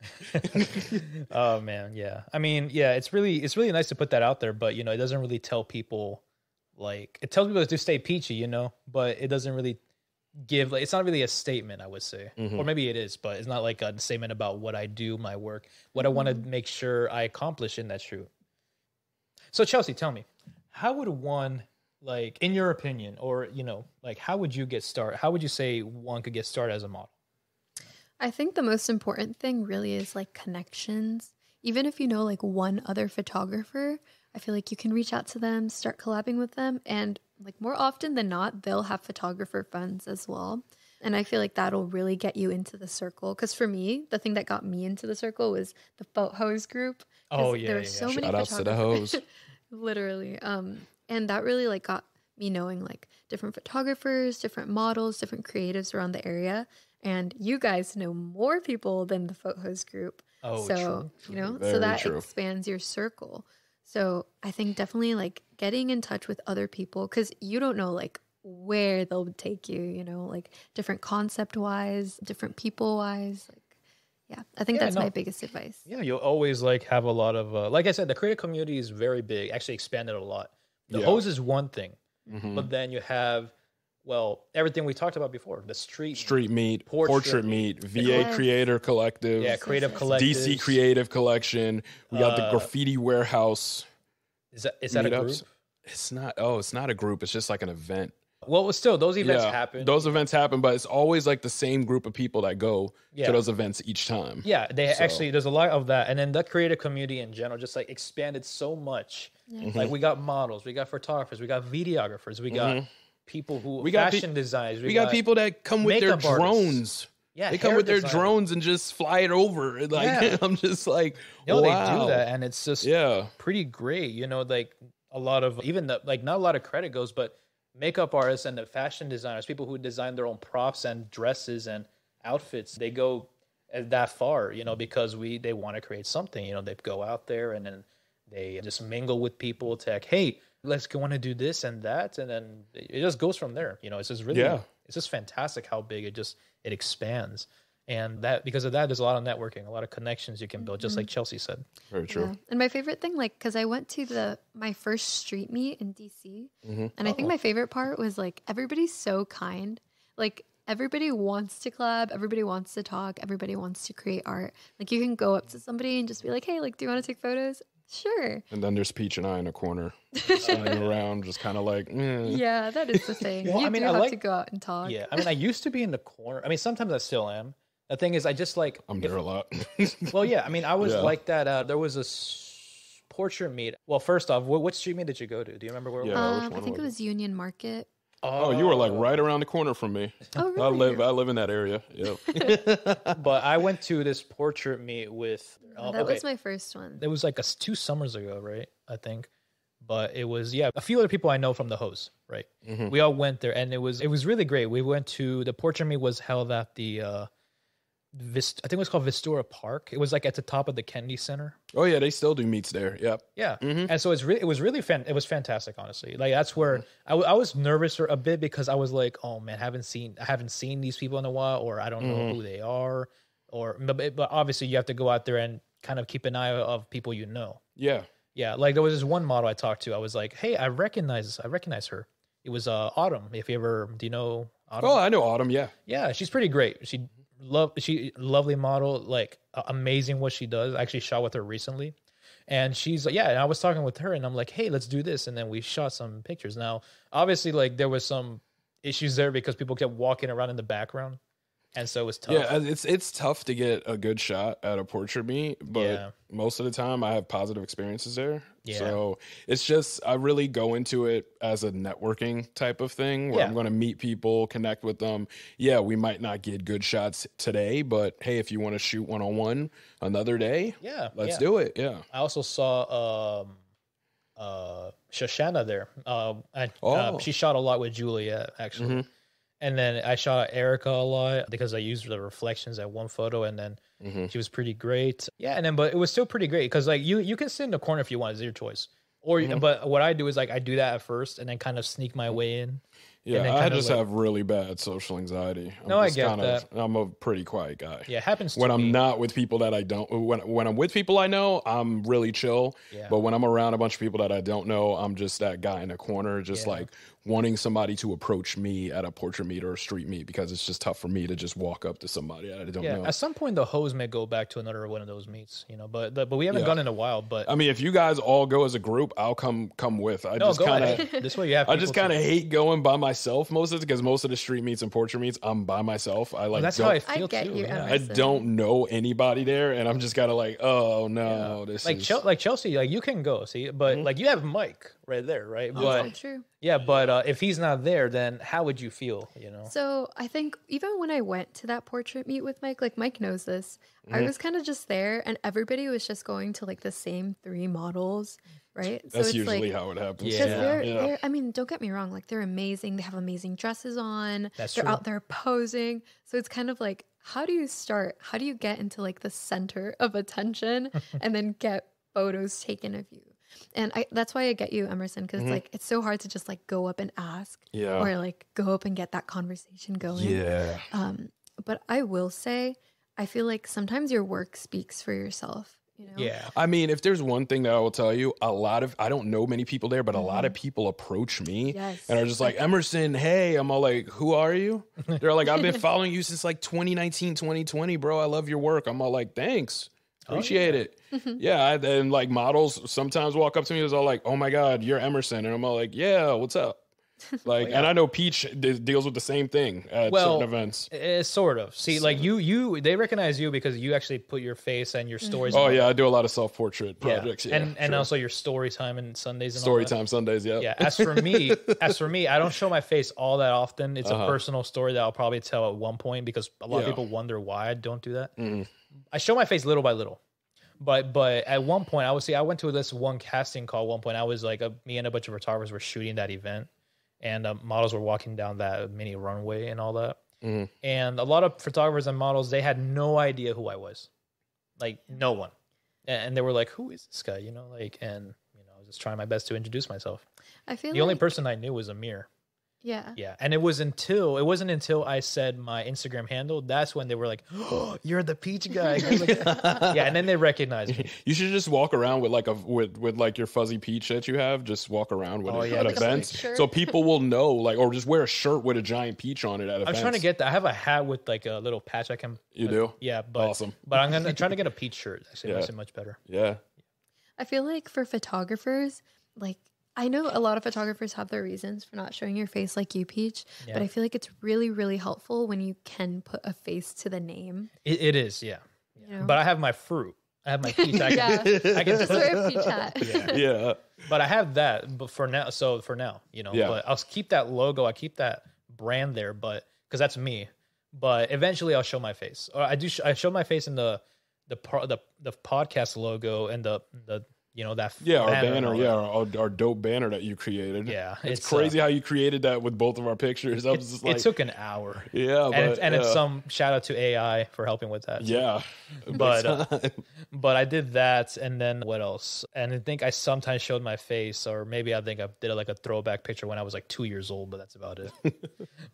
Speaker 2: Oh man, yeah. I mean, yeah. It's really nice to put that out there, but you know, it doesn't really tell people. Like, it tells people to stay peachy, you know, but it doesn't really give, like, it's not really a statement, I would say. Or maybe it is, but it's not like a statement about what I do, my work, what I want to make sure I accomplish in that shoot. So Chelsey, tell me, how would one, like, in your opinion, or, you know, like, how would you get started? How would you say one could get started as a model?
Speaker 3: I think the most important thing really is like connections. Even if you know like one other photographer, I feel like you can reach out to them, start collabing with them, and like more often than not, they'll have photographer friends as well. And I feel like that'll really get you into the circle. Because for me, the thing that got me into the circle was the Phot-Bros group.
Speaker 2: Oh yeah,
Speaker 3: there were so many
Speaker 1: shout outs to the hoes.
Speaker 3: Literally. And that really like got me knowing like different photographers, different models, different creatives around the area. And you guys know more people than the Phot-Bros group. Oh, so, true. You know, very so that true. Expands your circle. So I think definitely like getting in touch with other people, because you don't know like where they'll take you, you know, like different concept wise, different people wise. Like, yeah, I think that's my biggest advice.
Speaker 2: Yeah, you'll always like have a lot of, like I said, the creative community is very big, actually expanded a lot. The hose is one thing, but then you have, well, everything we talked about before, the street meet, portrait meet, VA Creator Collective. Yeah, Creative Collective.
Speaker 1: DC Creative Collection. We got the Graffiti Warehouse.
Speaker 2: Is that a group?
Speaker 1: It's not. Oh, it's not a group. It's just like an event.
Speaker 2: Well, still, those events happen.
Speaker 1: Those events happen, but it's always like the same group of people that go to those events each time.
Speaker 2: Yeah, actually, there's a lot of that. And then the creative community in general just like expanded so much. Like we got models, we got photographers, we got videographers, we got people who fashion designers.
Speaker 1: We got people that come with their drones. Yeah, they come with their drones and just fly it over. Like I'm just like, wow.
Speaker 2: They do that, and it's just pretty great. You know, like a lot of even like not a lot of credit goes, but makeup artists and the fashion designers, people who design their own props and dresses and outfits, they go that far, you know, because they want to create something. You know, they go out there and then they just mingle with people to like, hey, let's go on to do this and that, and then it just goes from there. You know, it's just really, it's just fantastic how big it expands. And that because of that, there's a lot of networking, a lot of connections you can build, just like Chelsey said.
Speaker 1: Very true.
Speaker 3: Yeah. And my favorite thing, like, because I went to my first street meet in DC, and I think my favorite part was like everybody's so kind. Like everybody wants to collab, everybody wants to talk, everybody wants to create art. Like you can go up to somebody and just be like, hey, like, do you want to take photos? Sure.
Speaker 1: And then there's Peach and I in a corner, standing around, just kind of like,
Speaker 3: Yeah, that is the thing. Well, you have to go out and talk.
Speaker 2: Yeah, I mean, I used to be in the corner. I mean, sometimes I still am. The thing is, I just like...
Speaker 1: I'm there a lot.
Speaker 2: Well, yeah, I mean, I was like that. There was a portrait meet. Well, first off, what street meet did you go to? Do you remember where it was?
Speaker 3: I think it was Union Market.
Speaker 1: Oh, you were like right around the corner from me.
Speaker 3: Oh, really?
Speaker 1: I live in that area. Yep.
Speaker 2: But I went to this portrait meet with...
Speaker 3: that was my first one.
Speaker 2: It was like 2 summers ago, right? I think. But it was, a few other people I know from the host, right? We all went there, and it was really great. We went to... The portrait meet was held at the... I think it was called Vistura Park. It was like at the top of the Kennedy Center.
Speaker 1: Oh yeah, they still do meets there. Yep.
Speaker 2: Yeah, and so it was really fantastic. Honestly, like that's where I was nervous a bit because I was like, oh man, I haven't seen these people in a while, or I don't know who they are, but obviously you have to go out there and kind of keep an eye of people you know.
Speaker 1: Yeah.
Speaker 2: Yeah, like there was this one model I talked to. I was like, hey, I recognize her. It was Autumn. Do you know Autumn?
Speaker 1: Oh, I know Autumn. Yeah.
Speaker 2: Yeah, she's pretty great. Lovely model, like amazing what she does. I actually shot with her recently, and she's and I was talking with her, and I'm like, hey, let's do this, and then we shot some pictures. Now, obviously, like there was some issues there because people kept walking around in the background, and so it was tough.
Speaker 1: Yeah, it's tough to get a good shot at a portrait meet, but most of the time I have positive experiences there. Yeah. So it's just, I really go into it as a networking type of thing where I'm going to meet people, connect with them. Yeah, we might not get good shots today, but hey, if you want to shoot one-on-one another day, let's do it. Yeah.
Speaker 2: I also saw Shoshana there. She shot a lot with Juliet, actually. And then I shot Erica a lot because I used the reflections at one photo, and then she was pretty great. Yeah, and then but it was still pretty great because like you can sit in the corner if you want, it's your choice. Or but what I do is like I do that at first and then kind of sneak my way in.
Speaker 1: Yeah, I just have really bad social anxiety.
Speaker 2: I get that.
Speaker 1: I'm a pretty quiet guy.
Speaker 2: Yeah, it happens to
Speaker 1: when
Speaker 2: me.
Speaker 1: I'm not with people that I don't. When I'm with people I know, I'm really chill. Yeah. But when I'm around a bunch of people that I don't know, I'm just that guy in a corner, just like wanting somebody to approach me at a portrait meet or a street meet because it's just tough for me to just walk up to somebody I don't know.
Speaker 2: At some point, the hose may go back to another one of those meets, you know. But we haven't gone in a while. But
Speaker 1: I mean, if you guys all go as a group, I'll come with.
Speaker 2: This way you have.
Speaker 1: I just kind of hate going by myself most of it because most of the street meets and portrait meets, I'm by myself.
Speaker 2: That's how I feel
Speaker 3: too.
Speaker 1: I don't know anybody there, and I'm just kind of like, oh no, this is
Speaker 2: like Chelsey. Like you can go see, but like you have Mike right there, right?
Speaker 3: But true.
Speaker 2: Yeah, but if he's not there, then how would you feel, you know?
Speaker 3: So I think even when I went to that portrait meet with Mike, like Mike knows this, I was kind of just there and everybody was just going to like the same 3 models, right?
Speaker 1: That's so it's usually how it happens.
Speaker 3: Because they're, I mean, don't get me wrong, like they're amazing. They have amazing dresses on. They're out there posing. So it's kind of like, how do you start? How do you get into like the center of attention and then get photos taken of you? And that's why I get you, Emerson, because like it's so hard to just like go up and ask or like go up and get that conversation going.
Speaker 1: Yeah.
Speaker 3: But I will say, I feel like sometimes your work speaks for yourself. You know?
Speaker 1: Yeah. I mean, if there's one thing that I will tell you, I don't know many people there, but a lot of people approach me and are just like, Emerson, hey. I'm all like, who are you? They're like, I've been following you since like 2019, 2020, bro. I love your work. I'm all like, thanks. Appreciate it. Yeah. And like models sometimes walk up to me and is all like, oh my God, you're Emerson. And I'm all like, yeah, what's up? Like, and I know Peach deals with the same thing at certain events.
Speaker 2: Sort of. See, like they recognize you because you actually put your face and your stories.
Speaker 1: Oh yeah, I do a lot of self-portrait projects. Yeah,
Speaker 2: and also your story time and Sundays. And
Speaker 1: story time Sundays. Yeah.
Speaker 2: Yeah. As for me, I don't show my face all that often. It's a personal story that I'll probably tell at one point because a lot of people wonder why I don't do that. I show my face little by little. But at one point, I went to this one casting call. At one point, I was like, me and a bunch of photographers were shooting that event. And models were walking down that mini runway and all that. And a lot of photographers and models, they had no idea who I was. Like, no one. And they were like, who is this guy? You know, like, and, you know, I was just trying my best to introduce myself.
Speaker 3: I feel
Speaker 2: the only person I knew was Amir.
Speaker 3: Yeah.
Speaker 2: Yeah. And it wasn't until I said my Instagram handle, that's when they were like, oh, you're the Peach guy. Like, yeah. And then they recognized me.
Speaker 1: You should just walk around with like with like your fuzzy peach that you have. Just walk around with it at events. So people will know, like, or just wear a shirt with a giant peach on it at events.
Speaker 2: I'm trying to get that. I have a hat with like a little patch I can.
Speaker 1: You do?
Speaker 2: Yeah. But,
Speaker 1: awesome.
Speaker 2: But I'm trying to get a peach shirt. Actually, makes it much better.
Speaker 1: Yeah.
Speaker 3: I feel like for photographers, like, I know a lot of photographers have their reasons for not showing your face like you, Peach, but I feel like it's really, really helpful when you can put a face to the name.
Speaker 2: It is, yeah.
Speaker 3: You know?
Speaker 2: But I have my fruit. I have my peach. I can
Speaker 3: just wear a peach hat.
Speaker 1: Yeah.
Speaker 2: But I have that. But for now, you know. Yeah. But I'll keep that logo. I keep that brand there, but because that's me. But eventually, I'll show my face. Or I show my face in the podcast logo and the you know, that
Speaker 1: our banner, our dope banner that you created.
Speaker 2: Yeah,
Speaker 1: it's crazy how you created that with both of our pictures. I was just like,
Speaker 2: it took an hour.
Speaker 1: Yeah,
Speaker 2: it's some shout out to AI for helping with that.
Speaker 1: Yeah,
Speaker 2: but I did that, and then what else? And I think I sometimes showed my face, or maybe I think I did like a throwback picture when I was like 2 years old, but that's about it.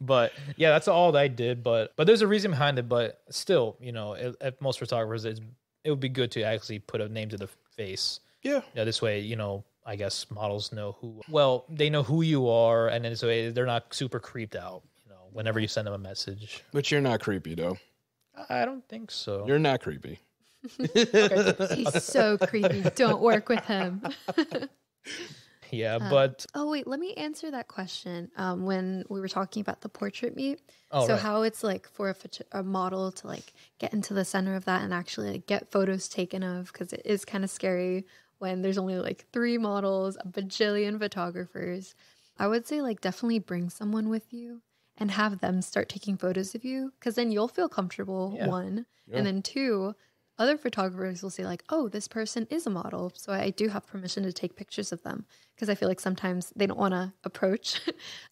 Speaker 2: But yeah, that's all that I did. But there's a reason behind it. But still, you know, at most photographers, it would be good to actually put a name to the face.
Speaker 1: Yeah.
Speaker 2: This way, you know, I guess models know they know who you are, and then this way they're not super creeped out, you know, whenever you send them a message.
Speaker 1: But you're not creepy, though.
Speaker 2: I don't think so.
Speaker 1: You're not creepy.
Speaker 3: He's so creepy. Don't work with him.
Speaker 2: Yeah, but...
Speaker 3: Oh, wait, let me answer that question. When we were talking about the portrait meet. How it's like for a model to like get into the center of that and actually like, get photos taken of, because it is kind of scary when there's only like 3 models, a bajillion photographers. I would say like definitely bring someone with you and have them start taking photos of you, because then you'll feel comfortable, one. Yeah. And then 2, other photographers will say like, oh, this person is a model, so I do have permission to take pictures of them. Because I feel like sometimes they don't want to approach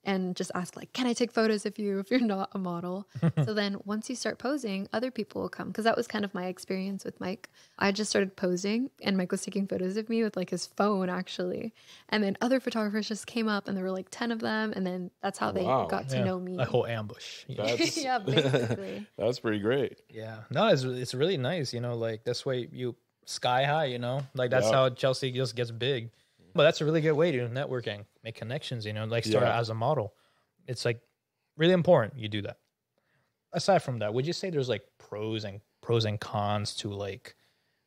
Speaker 3: and just ask like, can I take photos of you if you're not a model? So then once you start posing, other people will come. Because that was kind of my experience with Mike. I just started posing and Mike was taking photos of me with like his phone actually. And then other photographers just came up and there were like 10 of them. And then that's how they got to know me.
Speaker 2: A whole ambush.
Speaker 3: Yeah, basically.
Speaker 1: That's pretty great.
Speaker 2: Yeah. No, it's really nice, you know, like this way you sky high, you know, like that's how Chelsey just gets big. But that's a really good way to do networking, make connections, you know, like start out as a model. It's like really important you do that. Aside from that, would you say there's like pros and cons to like,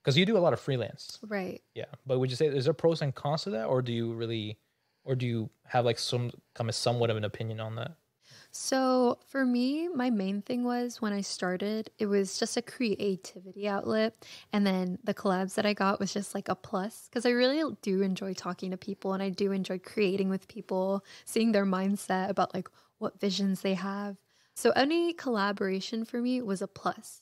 Speaker 2: because you do a lot of freelance.
Speaker 3: Right.
Speaker 2: Yeah. But would you say, is there pros and cons to that? Or do you have like somewhat of an opinion on that?
Speaker 3: So for me, my main thing was when I started, it was just a creativity outlet. And then the collabs that I got was just like a plus, because I really do enjoy talking to people and I do enjoy creating with people, seeing their mindset about like what visions they have. So any collaboration for me was a plus.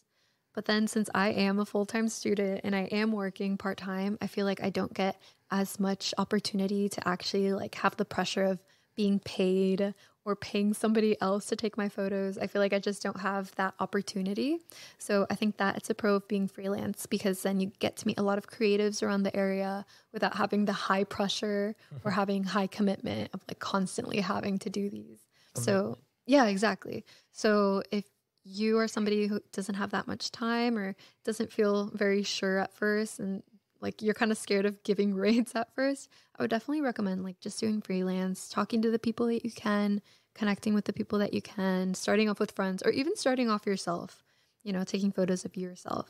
Speaker 3: But then since I am a full-time student and I am working part-time, I feel like I don't get as much opportunity to actually like have the pressure of being paid or paying somebody else to take my photos. I feel like I just don't have that opportunity. So I think that it's a pro of being freelance, because then you get to meet a lot of creatives around the area without having the high pressure or having high commitment of like constantly having to do these. So yeah, exactly. So if you are somebody who doesn't have that much time or doesn't feel very sure at first, and like you're kind of scared of giving rates at first, I would definitely recommend like just doing freelance, talking to the people that you can, connecting with the people that you can, starting off with friends, or even starting off yourself, you know, taking photos of yourself.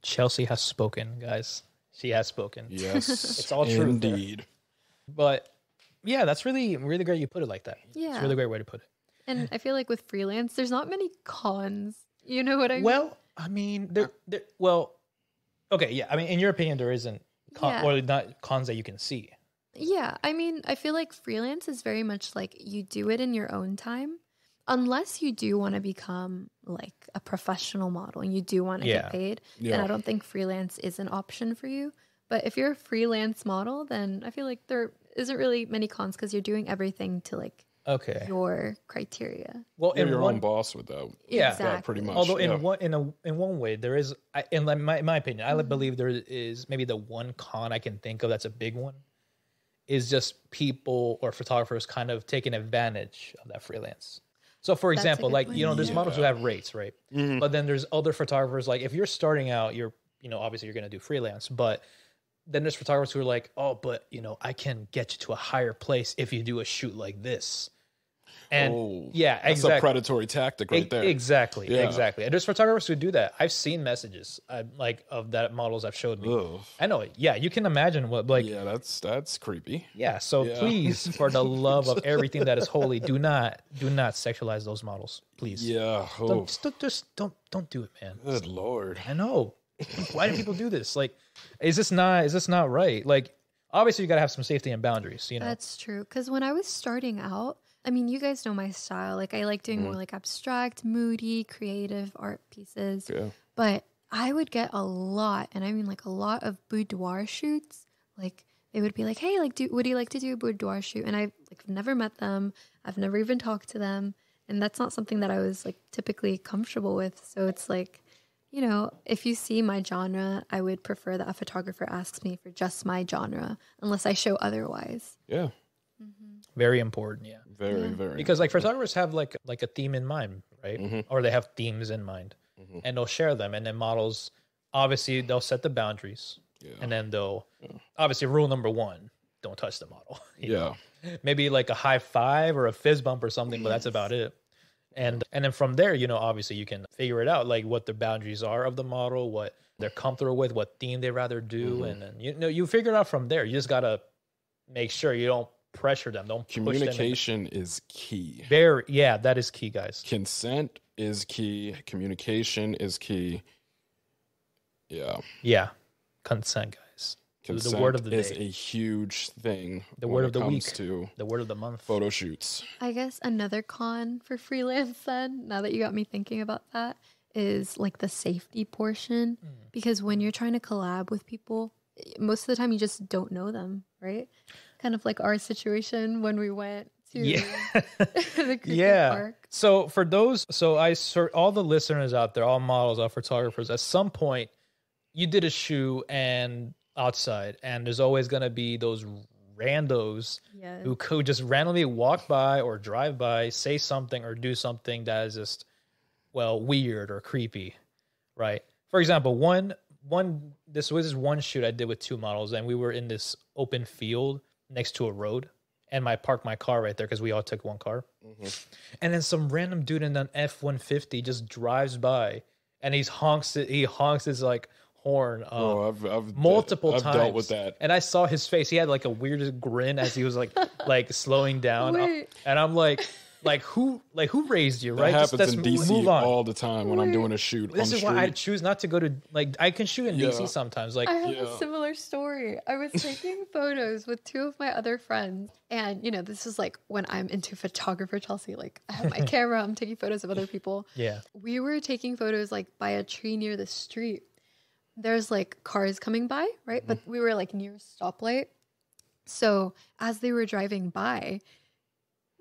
Speaker 2: Chelsey has spoken, guys. She has spoken.
Speaker 1: Yes,
Speaker 2: it's all true.
Speaker 1: Indeed.
Speaker 2: But yeah, that's really, really great you put it like that.
Speaker 3: Yeah.
Speaker 2: It's a really great way to put it.
Speaker 3: And I feel like with freelance, there's not many cons. You know what I mean?
Speaker 2: Well, I mean, okay, yeah. I mean, in your opinion, there isn't or not cons that you can see.
Speaker 3: Yeah, I mean, I feel like freelance is very much like you do it in your own time, unless you do want to become like a professional model and you do want to get paid. Then I don't think freelance is an option for you. But if you're a freelance model, then I feel like there isn't really many cons, because you're doing everything to like your criteria.
Speaker 1: Well, you're your own boss with that.
Speaker 2: Yeah,
Speaker 3: exactly.
Speaker 1: Pretty much.
Speaker 2: Although in one way, there is, in my opinion, I believe there is maybe the one con I can think of that's a big one, is just people or photographers kind of taking advantage of that freelance. So for example, like, you know, there's models who have rates, right? Mm-hmm. But then there's other photographers, like if you're starting out, you're, you know, obviously you're going to do freelance, but then there's photographers who are like, oh, but you know, I can get you to a higher place if you do a shoot like this. And
Speaker 1: that's a predatory tactic right there.
Speaker 2: Exactly. And there's photographers who do that. I've seen messages like of that models have showed me. Ugh. I know it. Yeah, you can imagine what like.
Speaker 1: Yeah, that's creepy.
Speaker 2: Yeah. So please, for the love of everything that is holy, do not sexualize those models, please.
Speaker 1: Yeah.
Speaker 2: Don't do it, man.
Speaker 1: Good Lord.
Speaker 2: I know. Why do people do this? Like, is this not right? Like, obviously you got to have some safety and boundaries, you know.
Speaker 3: That's true. Because when I was starting out, I mean, you guys know my style. Like, I like doing more like abstract, moody, creative art pieces. Yeah. But I would get a lot, and I mean like a lot of boudoir shoots. Like, they would be like, hey, like, would you like to do a boudoir shoot? And I've like never met them. I've never even talked to them. And that's not something that I was like typically comfortable with. So it's like, you know, if you see my genre, I would prefer that a photographer asks me for just my genre, unless I show otherwise.
Speaker 1: Yeah.
Speaker 3: Mm-hmm.
Speaker 2: Very important, yeah.
Speaker 1: Very
Speaker 2: because like photographers have like a theme in mind, right? Mm-hmm. Or they have themes in mind, and they'll share them. And then models, obviously, they'll set the boundaries, and then they'll obviously rule number one: don't touch the model. You know? Maybe like a high five or a fist bump or something, but that's about it. And then from there, you know, obviously you can figure it out, like what the boundaries are of the model, what they're comfortable with, what theme they rather do, and then you know you figure it out from there. You just gotta make sure you don't pressure them. Don't
Speaker 1: communication is key.
Speaker 2: That is key, guys.
Speaker 1: Consent is key. Communication is key.
Speaker 2: Yeah. Consent, guys.
Speaker 1: Consent
Speaker 2: the word of the
Speaker 1: is
Speaker 2: day.
Speaker 1: A huge thing.
Speaker 2: The word of the week.
Speaker 1: To
Speaker 2: the word of the month.
Speaker 1: Photo shoots.
Speaker 3: I guess another con for freelance then, now that you got me thinking about that, is like the safety portion. Because when you're trying to collab with people, most of the time you just don't know them, right? Kind of like our situation when we went to the cricket park.
Speaker 2: So for those, all the listeners out there, all models, all photographers, at some point you did a shoot and outside, and there's always going to be those randos who could just randomly walk by or drive by, say something or do something that is just, well, weird or creepy, right? For example, this was one shoot I did with two models, and we were in this open field next to a road, and I parked my car right there because we all took one car. And then some random dude in an F-150 just drives by, and he honks his like horn
Speaker 1: I've
Speaker 2: multiple times.
Speaker 1: I've dealt with that.
Speaker 2: And I saw his face. He had like a weird grin as he was like slowing down. And I'm like who raised you,
Speaker 1: that
Speaker 2: right?
Speaker 1: happens in DC all the time when I'm doing a shoot.
Speaker 2: This is why I choose not to go to, like, I can shoot in DC sometimes. Like,
Speaker 3: I have a similar story. I was taking photos with two of my other friends, and you know, this is like when I'm into photographer Chelsey. Like, I have my camera, I'm taking photos of other people. We were taking photos like by a tree near the street. There's like cars coming by, right? But we were like near a stoplight. So as they were driving by,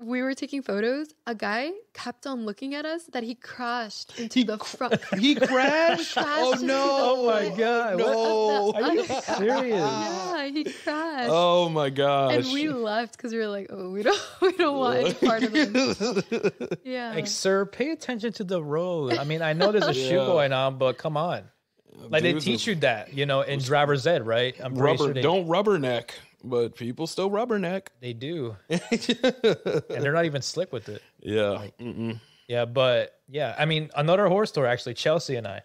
Speaker 3: we were taking photos. A guy kept on looking at us that he crashed into the front.
Speaker 4: He crashed? Oh, no.
Speaker 2: Oh, my God.
Speaker 4: No.
Speaker 2: Are you serious?
Speaker 3: Yeah, he crashed.
Speaker 1: Oh my gosh.
Speaker 3: And we left because we were like, oh, we don't want any part of this. Yeah.
Speaker 2: Like, sir, pay attention to the road. I mean, I know there's a shoot going on, but come on. Like, they teach you that, you know, in driver's ed, right? I'm pretty sure
Speaker 1: don't rubberneck, but people still rubberneck.
Speaker 2: They do. And they're not even slick with it.
Speaker 1: Yeah.
Speaker 2: Like, yeah, but yeah, I mean, another horror story, actually, Chelsey and I.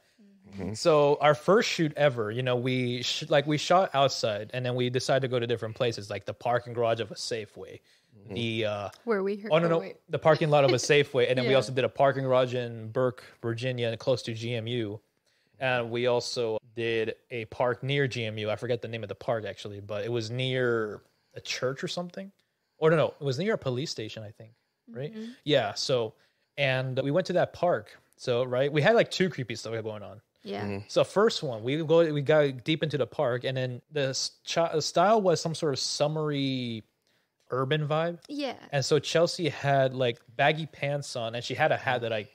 Speaker 2: So our first shoot ever, you know, we shot outside, and then we decided to go to different places, like the parking garage of a Safeway.
Speaker 3: Where we heard.
Speaker 2: The parking lot of a Safeway, and then we also did a parking garage in Burke, Virginia, close to GMU. And we also did a park near GMU. I forget the name of the park, actually, but it was near a church or something. Or no, it was near a police station, I think, right? Yeah, so, and we went to that park. So, right, we had like two creepy stuff going on.
Speaker 3: Yeah.
Speaker 2: So first one, we got deep into the park, and then the style was some sort of summery urban vibe.
Speaker 3: Yeah.
Speaker 2: And so Chelsey had like baggy pants on, and she had a hat that I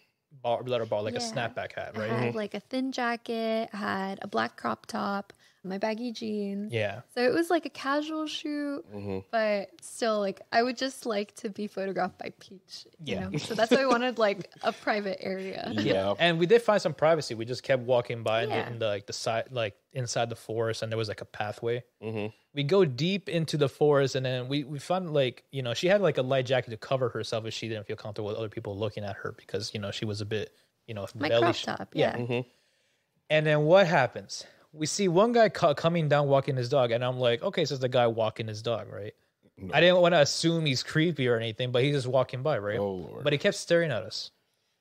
Speaker 2: let her borrow, like a snapback hat, right?
Speaker 3: I had like a thin jacket, I had a black crop top, my baggy jeans.
Speaker 2: Yeah.
Speaker 3: So it was like a casual shoot, but still, like, I would just like to be photographed by Peach. You know? So that's why I wanted like a private area.
Speaker 1: Yeah.
Speaker 2: And we did find some privacy. We just kept walking by in the side, like inside the forest, and there was like a pathway. We go deep into the forest, and then we found, like, you know, she had like a light jacket to cover herself if she didn't feel comfortable with other people looking at her, because, you know, she was a bit, you know,
Speaker 3: My crop top. Yeah.
Speaker 2: And then what happens? We see one guy coming down walking his dog, and I'm like, okay, so it's the guy walking his dog, right? No. I didn't want to assume he's creepy or anything, but he's just walking by, right?
Speaker 1: Oh, Lord.
Speaker 2: But he kept staring at us.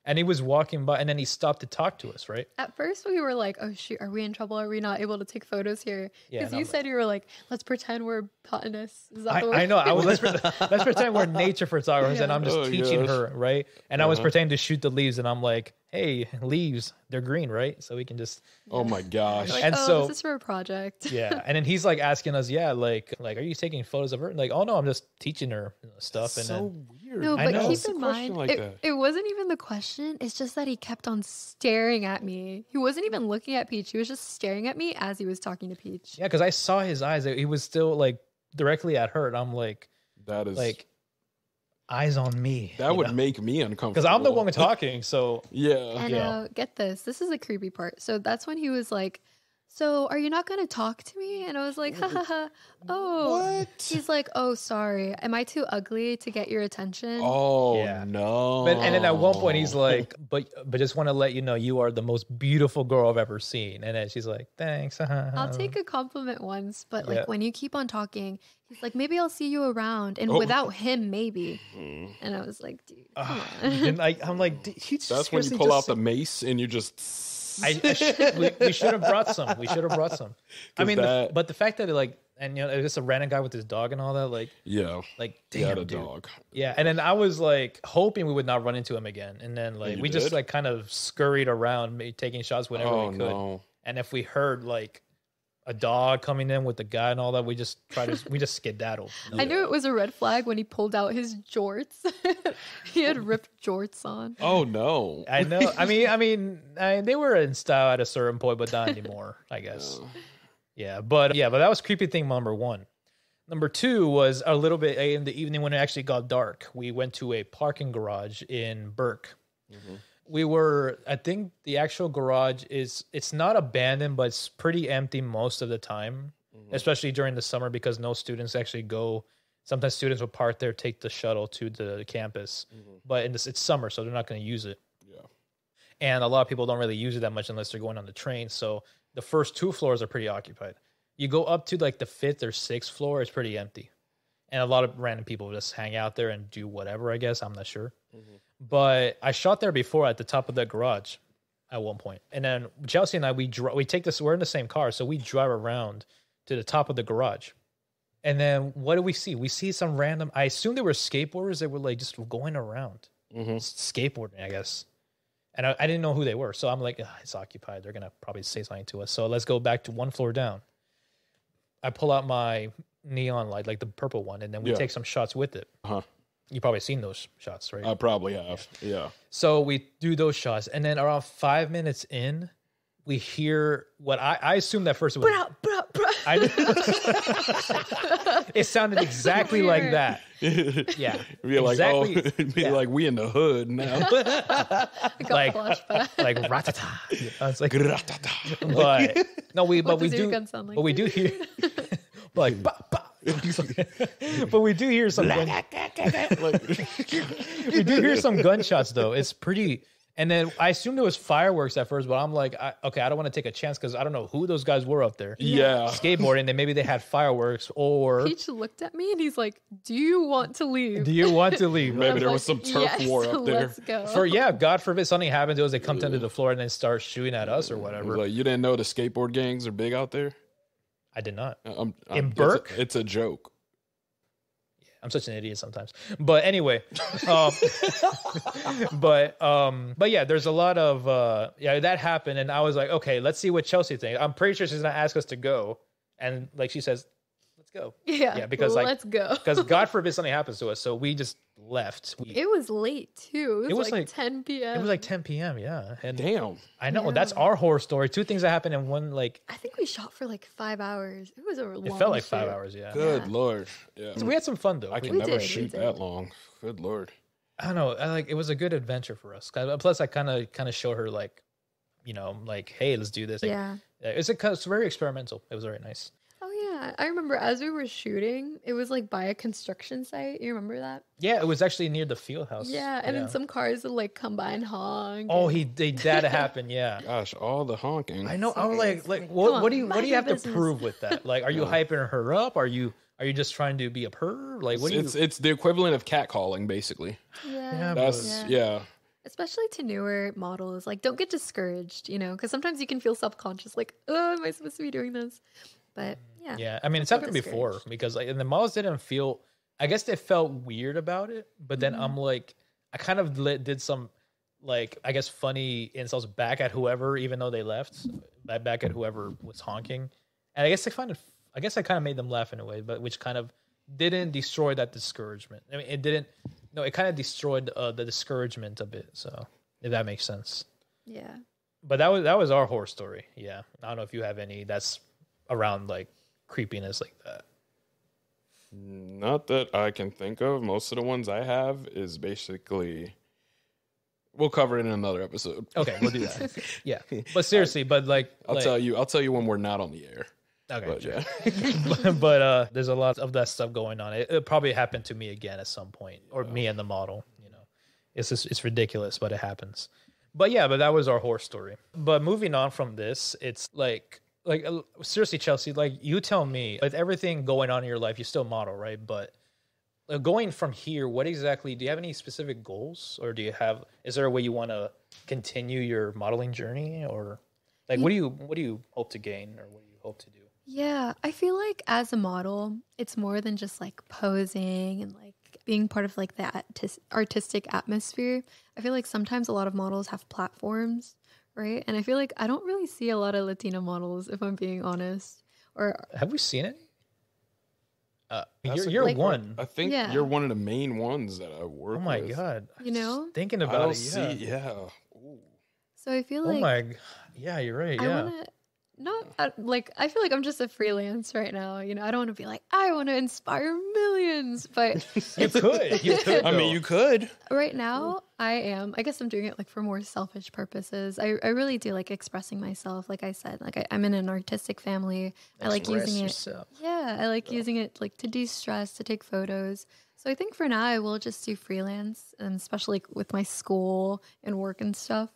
Speaker 2: And he was walking by, and then he stopped to talk to us, right?
Speaker 3: At first, we were like, oh, shoot, are we in trouble? Are we not able to take photos here? Because you said you were like, let's pretend we're botanists. Is that the word?
Speaker 2: I know. Let's pretend we're nature photographers, and I'm just teaching her, right? And I was pretending to shoot the leaves, and I'm like, hey, leaves, they're green, right? So we can just...
Speaker 1: Oh, my gosh.
Speaker 3: Like,
Speaker 2: and
Speaker 3: so this is for a project.
Speaker 2: Yeah. And then he's like asking us, like, are you taking photos of her? Like, oh, no, I'm just teaching her stuff. And
Speaker 1: so weird.
Speaker 3: No, but keep in mind,
Speaker 1: like
Speaker 3: it wasn't even the question. It's just that he kept on staring at me. He wasn't even looking at Peach. He was just staring at me as he was talking to Peach.
Speaker 2: Yeah, because I saw his eyes. He was still like directly at her. And I'm like,
Speaker 1: that is
Speaker 2: like, eyes on me.
Speaker 1: That would make me uncomfortable.
Speaker 2: Because I'm the one talking. So
Speaker 1: yeah.
Speaker 3: And get this. This is the creepy part. So that's when he was like, so are you not going to talk to me? And I was like, ha ha ha. Oh,
Speaker 1: what?
Speaker 3: He's like, oh, sorry. Am I too ugly to get your attention?
Speaker 1: Oh, no.
Speaker 2: And then at one point he's like, but just want to let you know you are the most beautiful girl I've ever seen. And then she's like, thanks.
Speaker 3: I'll take a compliment once, but like when you keep on talking, he's like, maybe I'll see you around. And without him, maybe. And I was like, dude, come on.
Speaker 2: And I'm like,
Speaker 1: that's when you pull out the mace and you just...
Speaker 2: we should have brought some. I mean, but the fact that and you know, it's just a random guy with his dog and all that, like, like, damn,
Speaker 1: he had a
Speaker 2: dude.
Speaker 1: dog.
Speaker 2: Yeah, and then I was like hoping we would not run into him again, and then like we just like kind of scurried around, taking shots whenever we could. No. And if we heard like a dog coming in with the guy and all that, we just skedaddled.
Speaker 3: I knew it was a red flag when he pulled out his jorts. He had ripped jorts on.
Speaker 1: Oh no!
Speaker 2: I know. I mean, they were in style at a certain point, but not anymore, I guess. Yeah, but that was creepy thing number one. Number two was a little bit in the evening when it actually got dark. We went to a parking garage in Burke. We were, I think the actual garage it's not abandoned, but it's pretty empty most of the time, especially during the summer because no students actually go. Sometimes students will park there, take the shuttle to the campus, but it's summer, so they're not going to use it. Yeah. And a lot of people don't really use it that much unless they're going on the train. So the first two floors are pretty occupied. You go up to like the fifth or sixth floor, it's pretty empty. And a lot of random people just hang out there and do whatever, I guess. I'm not sure. But I shot there before at the top of the garage at one point. And then Chelsey and I, we take this, we're in the same car, so we drive around to the top of the garage. And then what do we see? We see some random, I assume they were skateboarders that were like just going around, skateboarding, I guess. And I didn't know who they were. So I'm like, it's occupied. They're going to probably say something to us. So let's go back to one floor down. I pull out my neon light, like the purple one, and then we take some shots with it. You probably seen those shots, right?
Speaker 1: I probably have. Yeah.
Speaker 2: So we do those shots, and then around 5 minutes in, we hear what I assumed at first it was. It sounded exactly like that. Yeah.
Speaker 1: Be
Speaker 2: exactly,
Speaker 1: like we in the hood now.
Speaker 2: like ratata. I was like ratata. But no, we do hear like bah, bah. But we do hear some we do hear some gunshots though. It's pretty. And then I assumed it was fireworks at first, but I'm like, I don't want to take a chance because I don't know who those guys were up there.
Speaker 1: Yeah.
Speaker 2: Skateboarding. Then maybe they had fireworks or...
Speaker 3: Peach looked at me and he's like, do you want to leave?
Speaker 2: Do you want to leave?
Speaker 1: Maybe there was some turf war up there.
Speaker 3: Let's go.
Speaker 2: God forbid something happens to us, they come down to the floor and then start shooting at us or whatever.
Speaker 1: Like, you didn't know the skateboard gangs are big out there?
Speaker 2: I did not.
Speaker 1: In
Speaker 2: Burke?
Speaker 1: It's a joke.
Speaker 2: I'm such an idiot sometimes. But anyway, but yeah, there's a lot of, that happened. And I was like, okay, let's see what Chelsey thinks. I'm pretty sure she's going to ask us to go. And like she says, let's go.
Speaker 3: Yeah,
Speaker 2: because
Speaker 3: let's go.
Speaker 2: Because God forbid something happens to us. So we just left.
Speaker 3: It was late too. It was like 10 p.m.
Speaker 2: It was like 10 p.m. Yeah. And
Speaker 1: damn.
Speaker 2: I know. Yeah. That's our horror story. 2 things that happened in one, like.
Speaker 3: I think we shot for like 5 hours. It was a long
Speaker 2: It felt like
Speaker 3: shoot.
Speaker 2: 5 hours. Yeah.
Speaker 1: Good Lord. Yeah.
Speaker 2: So we had some fun though.
Speaker 1: I can never shoot that long. Good Lord.
Speaker 2: I don't know. It was a good adventure for us. Plus I kind of showed her like, like, hey, let's do this.
Speaker 3: Yeah.
Speaker 2: It's very experimental. It was very nice.
Speaker 3: Yeah, I remember as we were shooting, it was like by a construction site. You remember that?
Speaker 2: Yeah, it was actually near the field house.
Speaker 3: Yeah, and then some cars would like come by and honk.
Speaker 2: Oh, that happened. Yeah.
Speaker 1: Gosh, all the honking.
Speaker 2: I know. I'm like, what do you have to prove with that? Like, are you hyping her up? Are you just trying to be a perv? Like, what do you?
Speaker 1: It's the equivalent of catcalling, basically.
Speaker 3: Yeah,
Speaker 1: that's
Speaker 3: Especially to newer models, like don't get discouraged, because sometimes you can feel self-conscious, like, oh, am I supposed to be doing this? But yeah.
Speaker 2: Yeah, I mean, it's happened before because and the models didn't feel. I guess they felt weird about it, but then I'm like, I kind of did some, like, I guess funny insults back at whoever, even though they left, back at whoever was honking, and I guess I kind of made them laugh in a way, but which kind of didn't destroy that discouragement. I mean, it didn't. No, it kind of destroyed the discouragement a bit. So if that makes sense.
Speaker 3: Yeah.
Speaker 2: But that was our horror story. Yeah, I don't know if you have any that's around like creepiness like that.
Speaker 1: Not that I can think of. Most of the ones I have is basically. We'll cover it in another episode.
Speaker 2: Okay, we'll do that. Yeah, but seriously,
Speaker 1: I'll tell you when we're not on the air.
Speaker 2: Okay,
Speaker 1: but,
Speaker 2: yeah. but there's a lot of that stuff going on. It probably happened to me again at some point, or me and the model. It's ridiculous, but it happens. But yeah, that was our horror story. But moving on from this, it's like seriously, Chelsey, like you tell me, with everything going on in your life, you still model, right? But going from here, what exactly do you have any specific goals, or is there a way you want to continue your modeling journey, or like what do you hope to gain, or what do you hope to do?
Speaker 3: Yeah, I feel like as a model, it's more than just like posing and like being part of like the artistic atmosphere. I feel like sometimes a lot of models have platforms, right? And I feel like I don't really see a lot of Latina models, if I'm being honest. Or
Speaker 2: have we seen it? You're like, one.
Speaker 1: I think you're one of the main ones that I work with.
Speaker 2: Oh my God. Thinking about
Speaker 1: I don't
Speaker 2: it.
Speaker 1: See, yeah. Ooh.
Speaker 3: So I feel like.
Speaker 2: Oh my. Yeah, you're right. Yeah.
Speaker 3: I feel like I'm just a freelance right now. I don't want to be like, I want to inspire millions, but
Speaker 2: you could.
Speaker 1: I mean, you could.
Speaker 3: Right now, I am. I guess I'm doing it like for more selfish purposes. I really do like expressing myself. Like I said, like I'm in an artistic family. I like using it. Yeah, I like using it like to de-stress, to take photos. So I think for now I will just do freelance, and especially with my school and work and stuff.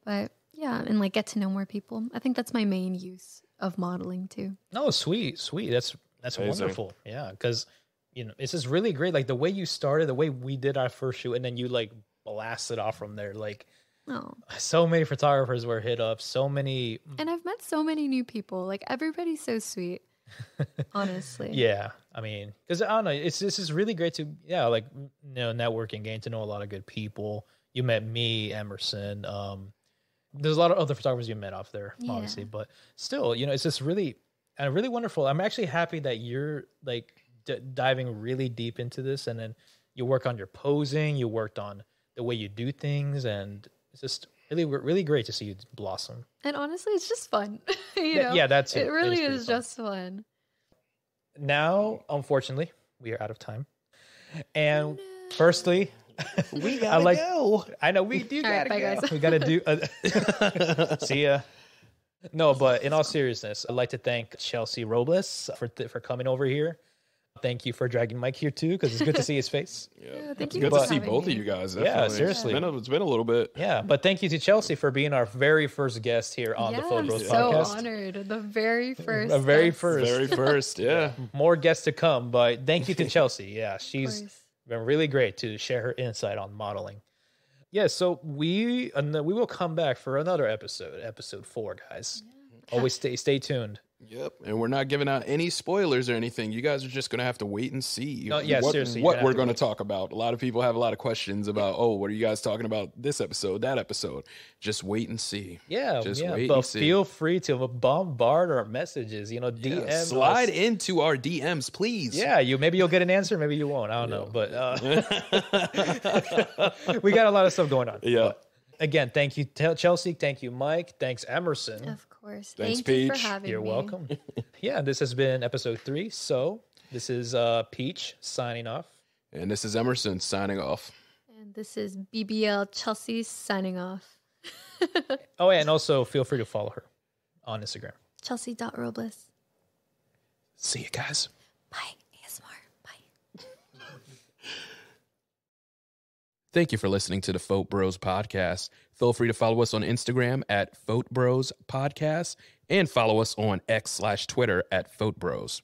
Speaker 3: But yeah, and like get to know more people. I think that's my main use of modeling too.
Speaker 2: No, sweet. That's wonderful. Yeah, because it's just really great. Like the way you started, the way we did our first shoot, and then you like blasted off from there. Like, so many photographers were hit up. So many,
Speaker 3: and I've met so many new people. Like everybody's so sweet. Honestly.
Speaker 2: Yeah, I mean, because I don't know, this is really great to networking, getting to know a lot of good people. You met me, Emerson. There's a lot of other photographers you met off there, obviously, but still, it's just really wonderful. I'm actually happy that you're like diving really deep into this, and then You work on your posing. You worked on the way you do things, and it's just really great to see you blossom.
Speaker 3: And honestly, it's just fun.
Speaker 2: Yeah, that's it.
Speaker 3: It really is just fun.
Speaker 2: Now, unfortunately, we are out of time. And firstly,
Speaker 4: we gotta go.
Speaker 2: I know we do gotta
Speaker 3: go. Guys.
Speaker 2: We gotta do. See ya. No, but in all seriousness, I'd like to thank Chelsey Robles for coming over here. Thank you for dragging Mike here too, because it's good to see his face.
Speaker 3: Yeah, thank you.
Speaker 1: It's good to see both of you guys. Definitely.
Speaker 2: Yeah, seriously.
Speaker 1: It's been a little bit.
Speaker 2: Yeah, but thank you to Chelsey for being our very first guest here on the Phot-Bros Podcast.
Speaker 3: So honored. The very first.
Speaker 2: The very first.
Speaker 1: Very first, yeah.
Speaker 2: More guests to come, but thank you to Chelsey. Yeah, she's been really great to share her insight on modeling. Yeah, so we will come back for another episode 4, guys. Yeah. Always stay tuned.
Speaker 1: Yep, and we're not giving out any spoilers or anything. You guys are just going to have to wait and see
Speaker 2: seriously,
Speaker 1: what we're going to talk about. A lot of people have a lot of questions about, what are you guys talking about this episode, that episode? Just wait and see.
Speaker 2: Yeah, but feel free to bombard our messages, DM.
Speaker 1: Slide into our DMs, please.
Speaker 2: Yeah, maybe you'll get an answer, maybe you won't. I don't know, but we got a lot of stuff going on.
Speaker 1: Yeah.
Speaker 2: But again, thank you, Chelsey. Thank you, Mike. Thanks, Emerson.
Speaker 3: Of course.
Speaker 1: Thanks,
Speaker 3: Thank you
Speaker 1: Peach.
Speaker 3: for having
Speaker 2: You're
Speaker 3: me.
Speaker 2: welcome. Yeah, this has been episode 3. So this is Peach signing off.
Speaker 1: And this is Emerson signing off.
Speaker 3: And this is BBL Chelsey signing off.
Speaker 2: Oh, yeah, and also feel free to follow her on Instagram.
Speaker 3: Chelsey.Robles.
Speaker 1: See you guys.
Speaker 3: Bye. ASMR. Bye.
Speaker 1: Thank you for listening to the Phot-Bros Podcast. Feel free to follow us on Instagram at Phot-Bros Podcast and follow us on X/Twitter at Phot-Bros.